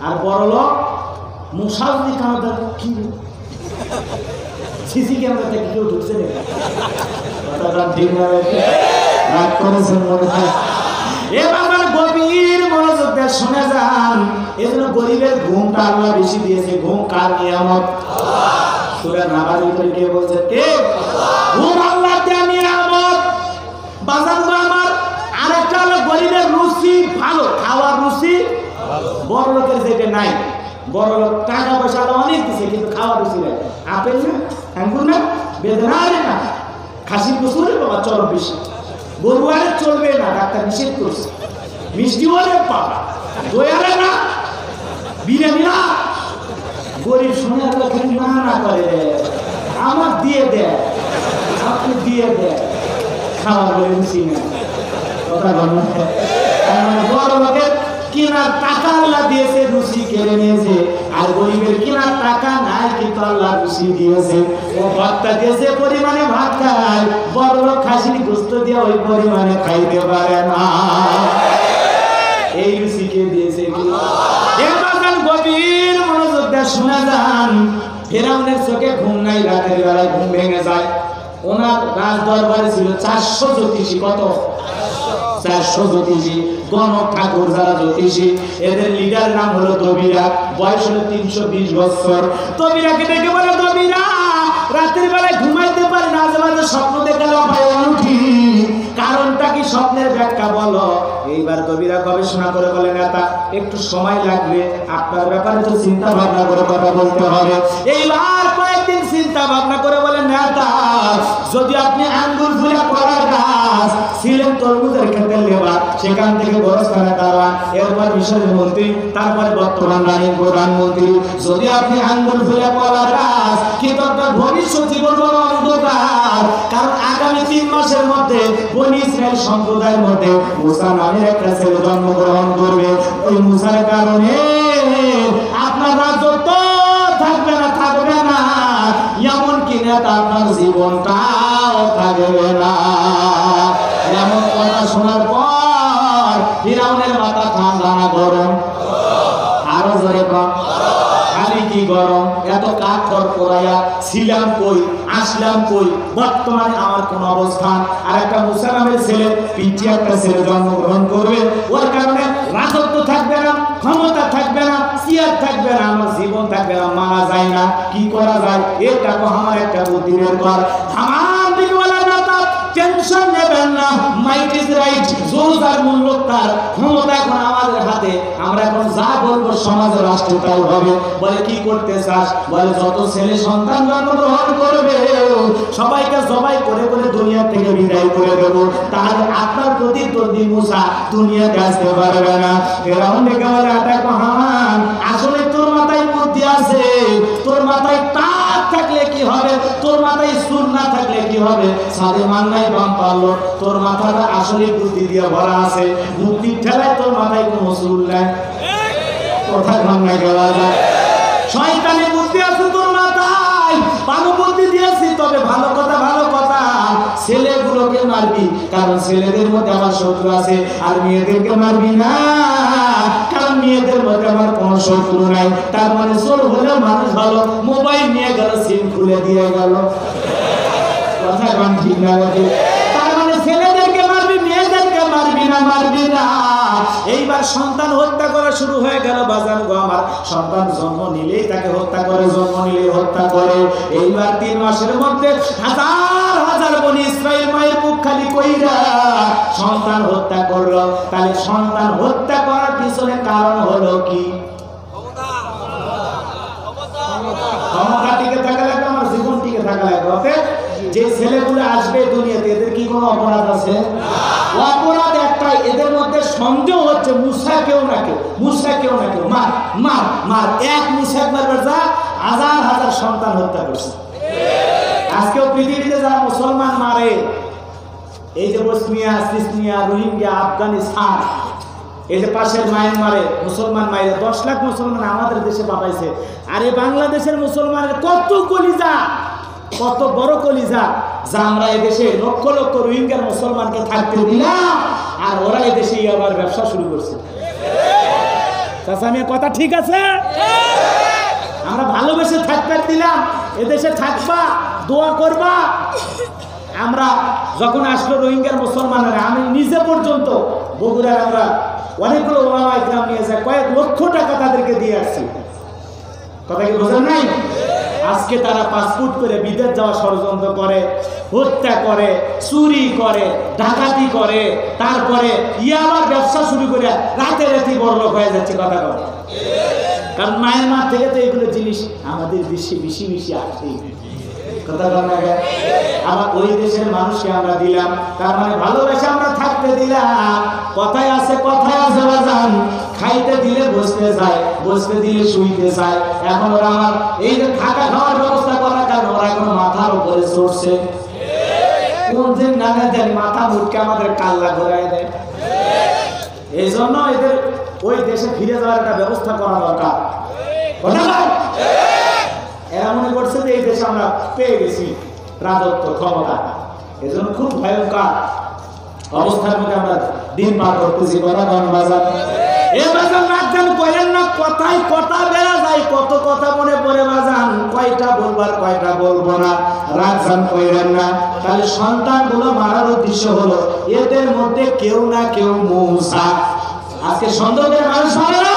আর বড় লোক মুসাফির কামড় কি সিসি ক্যামেরা থেকে কেউ ঢুকছে না, কথাটা ঠিক না? রাগ করেছেন মনে হয়। এবার গভীর মনোযোগ দিয়ে শুনে যান। এজন্য গরিবের ঘুমটা আল্লাহ বেশি দিয়েছে। ঘুম কার নিয়ামত? সূরা নাবাল ভিতরে কে বলছে? কে? ঘুম আল্লাহ দেয়া নিয়ামত। বাজারগুলো আমার আরেকটা হলো গরিবের রুচি ভালো, খাওয়ার রুচি বড় লোকের যেটা নাই। বড় লোক টাকা পয়সা অনেক দিচ্ছে, কিন্তু খাওয়ার রুচি নাই। আপেল না, আঙ্গুর না, বেদনা না, খাসির কুসুরে বাবা চরম বেশি, গরু আরে চলবে না, ডাক্তার নিষেধ করছে। মিষ্টি বলে পাবা, দই আরে না, বিরিয়ানি না। গরিব শুনে না না করে, আমার দিয়ে দেয়, আপনি দিয়ে দেয়, খাওয়ার বলে রুচি না। কথা বলুন, বড় লোকের কিনার টাকা আল্লাহ দিয়েছে, রুচি কেড়ে নিয়েছে। আর গরিবের কিনার টাকা নাই, কিন্তু আল্লাহ রুচি দিয়েছে। ও ভাতটা দিয়েছে পরিমাণে ভাত খায়, বড় লোক খাসির গোস্ত দিয়ে ওই পরিমাণে খাইতে পারে না। এই রুচি কে দিয়েছে? এবার গভীর মনোযোগ দিয়ে শুনে যান। ফেরাউনের চোখে ঘুম নাই, রাতের বেলায় ঘুম ভেঙে যায়। ওনার রাজ দরবারে ছিল 400 জ্যোতিষী। কত? 400 জ্যোতিষী, গণক ঠাকুর যারা জ্যোতিষী, এদের লিডার নাম হলো দবিরা। বয়স হলো 320 বছর। দবিরাকে ডেকে বলে, দবিরা রাতের বেলায় ঘুমাইতে পারি না, আজে বাজে স্বপ্ন দেখে লাফায় উঠি, কারণটা কি? স্বপ্নের ব্যাখ্যা বলো। এইবার দবিরা গবেষণা করে বলে, নেতা একটু সময় লাগবে, আপনার ব্যাপারে তো চিন্তা ভাবনা করে কথা বলতে হবে। এইবার কয়েকদিন চিন্তা ভাবনা করে বলে, নেতা যদি আপনি আঙ্গুর ফুলে করা গাছ ছিলেন, তরমুজের ক্ষেত্রে লেবার, সেখান থেকে বরস্থানে দাঁড়ান, এরপর মিশরের মন্ত্রী, তারপরে বর্তমান রানীর প্রধানমন্ত্রী। যদি আপনি আঙ্গুর ফুলে করা গাছ, কিন্তু আপনার ভবিষ্যৎ জীবন বড় অন্ধকার। কারণ আগামী 3 মাসের মধ্যে বনি ইসরায়েল সম্প্রদায়ের মধ্যে মুসা নামের একটা ছেলে জন্মগ্রহণ করবে। ওই মুসার কারণে আপনার রাজত্ব থাকবে না, থাকবে না, এমনকি নেতা আপনার জীবনটাও থাকবে না। এমন কথা শোনার পর ফিরাউনের মাথা ঠান্ডা না গরম? আরো জোরে কম। খালি কি গরম? এত কাঠ খড় পোড়াইয়া ছিলাম কই, আসলাম কই, বর্তমানে আমার কোন অবস্থান। আর একটা মুসা নামের ছেলে, পিঠে একটা ছেলে জন্মগ্রহণ করবে, ওর কারণে রাজত্ব থাকবে না, ক্ষমতা থাকবে না, চেয়ার থাকবে না, আমার জীবন থাকবে না, মারা যায় না। কি করা যায়? এটা তো আমার একটা বুদ্ধি বের কর। আমার দিকে বলা না, টেনশন নেবেন না, মাইট ইজ রাইট, জোর যার মূল্য তার, ক্ষমতা এখন আমাদের হাতে, আমরা এখন যা বলবো সমাজে রাষ্ট্র তাই হবে। বলে কি করতে চাস? বলে যত ছেলে সন্তান জন্মগ্রহণ করবে সবাইকে জবাই করে করে দুনিয়া থেকে বিদায় করে দেব, তাহলে আপনার প্রতিদ্বন্দ্বী মুসা দুনিয়াতে আসতে পারবে না। ফেরাউন ডেকে বলে, আটা হামান, আসলে তোর মাথায় বুদ্ধি আছে, তোর মাথায় তার থাকলে কি হবে, তোর মাথায় সুর না থাকলে কি হবে? সাদে মান্নাই বাম পারলো, তোর মাথাটা আসলে বুদ্ধি দিয়ে ভরা আছে, বুদ্ধির ঠেলায় তোর মাথায় কোনো সুর নাই। কোথায় মান্নাই গেলা যায়? শয়তানি বুদ্ধি আছে তোর মাথায়, ভালো বুদ্ধি দিয়েছি, তবে ভালো কথা ভালো কথা, ছেলেগুলোকে মারবি কারণ ছেলেদের মধ্যে আমার শত্রু আছে, আর মেয়েদেরকে মারবি না কারণ মেয়েদের মধ্যে আমার কোনো শত্রু নাই। তার মানে চোর হলে মানুষ ভালো, মোবাইল নিয়ে গেল, সিম খুলে দিয়ে গেল, কথা কোন ঠিক না? তার মানে ছেলেদেরকে মারবি, মেয়েদেরকে মারবি না, মারবি না। এইবার সন্তান হত্যা করা শুরু হয়ে গেল। বাজার গো আমার সন্তান জন্ম নিলেই তাকে হত্যা করে, জন্ম নিলেই হত্যা করে। এইবার 3 মাসের মধ্যে হাজার হাজার বনি ইসরাইল মায়ের বুক খালি কইরা সন্তান হত্যা করলো। তাহলে সন্তান হত্যা করার পিছনে কারণ হলো কি? ক্ষমতা টিকে থাকা লাগবে, আমার জীবন টিকে থাকা লাগবে। যে ছেলেগুলো আসবে দুনিয়াতে, এদের কি কোনো অপরাধ আছে? অপরাধ একটাই, এদের মধ্যে সন্দেহ হচ্ছে মুসা কেউ না কেউ, মুসা কেউ না কেউ মার মার মার। এক মুসা মারবার যা হাজার হাজার সন্তান হত্যা করছে। আজকেও পৃথিবীতে যারা মুসলমান মারে, এই যে বসনিয়া, সিসনিয়া, রোহিঙ্গা, আফগানিস্তান, এই যে পাশের মায়ানমারে মুসলমান মায়ের 10 লাখ মুসলমান আমাদের দেশে পাঠাইছে। আর এই বাংলাদেশের মুসলমানের কত কলিজা, কত বড় কলিজা, যা আমরা এদেশে লক্ষ লক্ষ রোহিঙ্গার মুসলমানকে থাকতে দিলাম, আর ওরা এদেশে আবার ব্যবসা শুরু করছে। চাচা কথা ঠিক আছে? আমরা ভালোবেসে থাকতে দিলাম, এদেশে থাকবা, দোয়া করবা। আমরা যখন আসলো রোহিঙ্গার মুসলমানেরা, আমি নিজে পর্যন্ত বগুড়ার আমরা অনেকগুলো ওলামা ইকরাম নিয়ে যায়, কয়েক লক্ষ টাকা তাদেরকে দিয়ে আসছি। কথা কি বোঝেন নাই? আজকে তারা পাসপোর্ট করে বিদেশ যাওয়া ষড়যন্ত্র করে, হত্যা করে, চুরি করে, ডাকাতি করে, তারপরে ইয়াবার ব্যবসা শুরু করে রাতে রাতে বড়লোক হয়ে যাচ্ছে। কথা বলে, কারণ মায়ানমার থেকে তো এগুলো জিনিস আমাদের দেশে বেশি বেশি আসছে। কথা বলা যায়, আবার ওই দেশের মানুষকে আমরা দিলাম, তার মানে ভালোবেসে আমরা থাকতে দিলাম। কথায় আছে বাজান, খাইতে দিলে বসতে চায়, বসতে দিলে শুইতে চায়। এখন ওরা আমার এই যে থাকা খাওয়ার ব্যবস্থা করার কারণে ওরা এখন মাথার উপরে চড়ছে। কোন দিন না জানি মাথা মুটকে আমাদের কাল্লা ঘোরাই দেয়। এই জন্য এদের ওই দেশে ফিরে যাওয়ার একটা ব্যবস্থা করা দরকার। এরা মনে করছে যে এই দেশে আমরা পেয়ে গেছি রাজত্ব, ক্ষমতা, এজন্য খুব ভয়ঙ্কর অবস্থার মধ্যে আমরা দিন পার করতেছি। কথা বাজার এই বাজার রাখছেন কইলেন না, কথায় কথা বেড়া যায়, কত কথা মনে পড়ে বাজান, কয়টা বলবার কয়টা বলবো না, রাখছেন কইলেন না। তাহলে সন্তানগুলো মারার উদ্দেশ্য হলো এদের মধ্যে কেউ না কেউ মুসা। আজকে সন্দেহের মানুষ মারে না।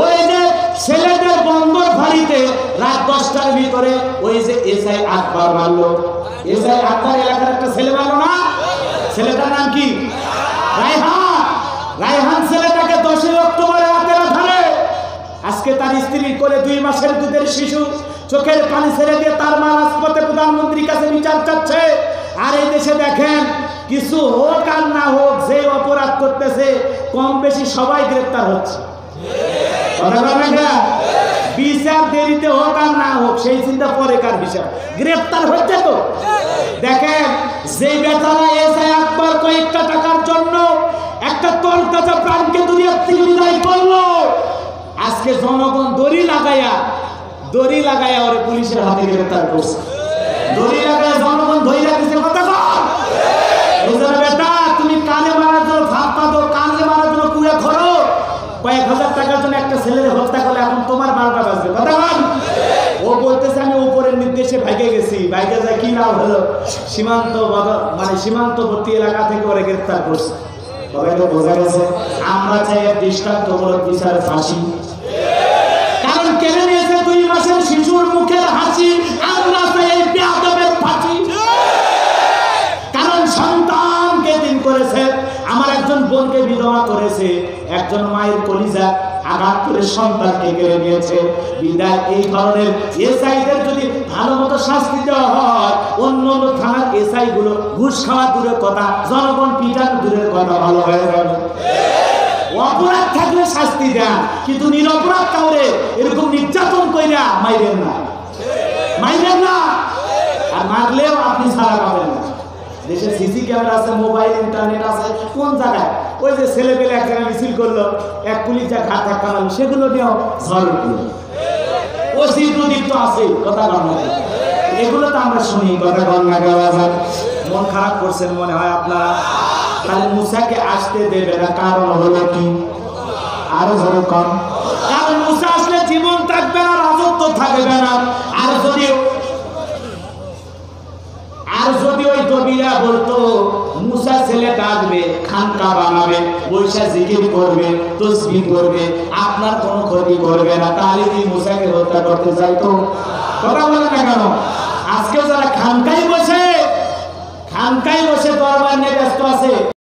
ওই যে ছেলেদের বন্দর ফাঁড়িতে রাত 10টার ভিতরে ওই যে এসআই আকবর মারলো, এসআই আকবর এলাকার একটা ছেলে মারলো না, ছেলেটার নাম কি? রায়হান। রায়হান ছেলেটাকে 10 অক্টোবর রাতের আধারে, আজকে তার স্ত্রীর কোলে 2 মাসের দুধের শিশু, চোখের পানি ছেড়ে দিয়ে তার মা রাজপথে প্রধানমন্ত্রীর কাছে বিচার চাচ্ছে। আর এই দেশে দেখেন, কিছু হোক আর না হোক, যে অপরাধ করতেছে কম বেশি সবাই গ্রেফতার হচ্ছে। বিচার দেরিতে হোক আর না হোক, সেই চিন্তা পরে কার হিসাব, গ্রেফতার হচ্ছে তো। দেখেন, যে বেচারা এসআই আকবর কয়েকটা টাকার জন্য একটা তরতাজা প্রাণকে দুনিয়ার থেকে বিদায় করলো, আজকে জনগণ দড়ি লাগাইয়া ওরে পুলিশের হাতে গ্রেফতার করছে। দড়ি লাগায় জনগণ ধইরা দিছে। কথা কর, বেটা তুমি কানে মারার জন্য ভাত পাতো, কানে মারার জন্য পুরো খরো, কয়েক হাজার টাকার জন্য একটা ছেলের হত্যা করলে এখন তোমার 12টা বাজবে। কথা বল, ও বলতেছে আমি উপরের বিদেশে ভাইকে গেছি, ভাইকে যায় কি লাভ হলো, মানে সীমান্তবর্তী এলাকা থেকে ওরা গ্রেফতার করছে। তবে তো বোঝা গেছে আমরা চাই দৃষ্টান্তমূলক বিচার, ফাঁসি। কারণ কেড়ে নিয়েছে 2 মাসের শিশুর মুখের হাসি, আমরা চাই এই বেয়াদবের ফাঁসি। কারণ সন্তানকে দিন করেছে, আমার একজন বোনকে বিধবা করেছে, একজন মায়ের কলিজা আঘাত করে সন্তানকে কেড়ে নিয়েছে। বিদায় এই ধরনের এসআইদের যদি ভালো মতো শাস্তি দেওয়া হয়, অন্য অন্য থানার এসআই গুলো ঘুষ খাওয়া দূরের কথা, জনগণ পিটানো দূরের কথা, ভালো হয়ে যাবে। অপরাধ থাকলে শাস্তি দেন, কিন্তু নিরপরাধ কাউরে এরকম নির্যাতন কইরা মাইরেন না, মাইরেন না। আর মারলেও আপনি ছাড়া পাবেন না। দেশে সিসি ক্যামেরা আছে, মোবাইল ইন্টারনেট আছে, কোন জায়গায় ওই যে ছেলে পেলে এক জায়গায় মিছিল করলো, এক পুলিশ যা ঘাট ধাক্কা মারলো, সেগুলো নিয়েও ঝড় উঠলো। ওসি প্রদীপ তো আছে, কথা গণনা, এগুলো তো আমরা শুনি, কথা গণনা করা যায়। মন খারাপ করছেন মনে হয় আপনারা, তাহলে মুসাকে আসতে দেবে না, কারণ হলো কি? আরো ধরো কম, কারণ মুসা আসলে জীবন থাকবে না, রাজত্ব থাকবে না। আর যদি ওই দবিরা বলতো মুসা ছেলে ডাকবে, খানকা বানাবে, বৈশা জিকির করবে, তসবিহ করবে, আপনার কোনো ক্ষতি করবে না, তাহলে কি মুসাকে হত্যা করতে চাইতো? কথা বলে না কেন?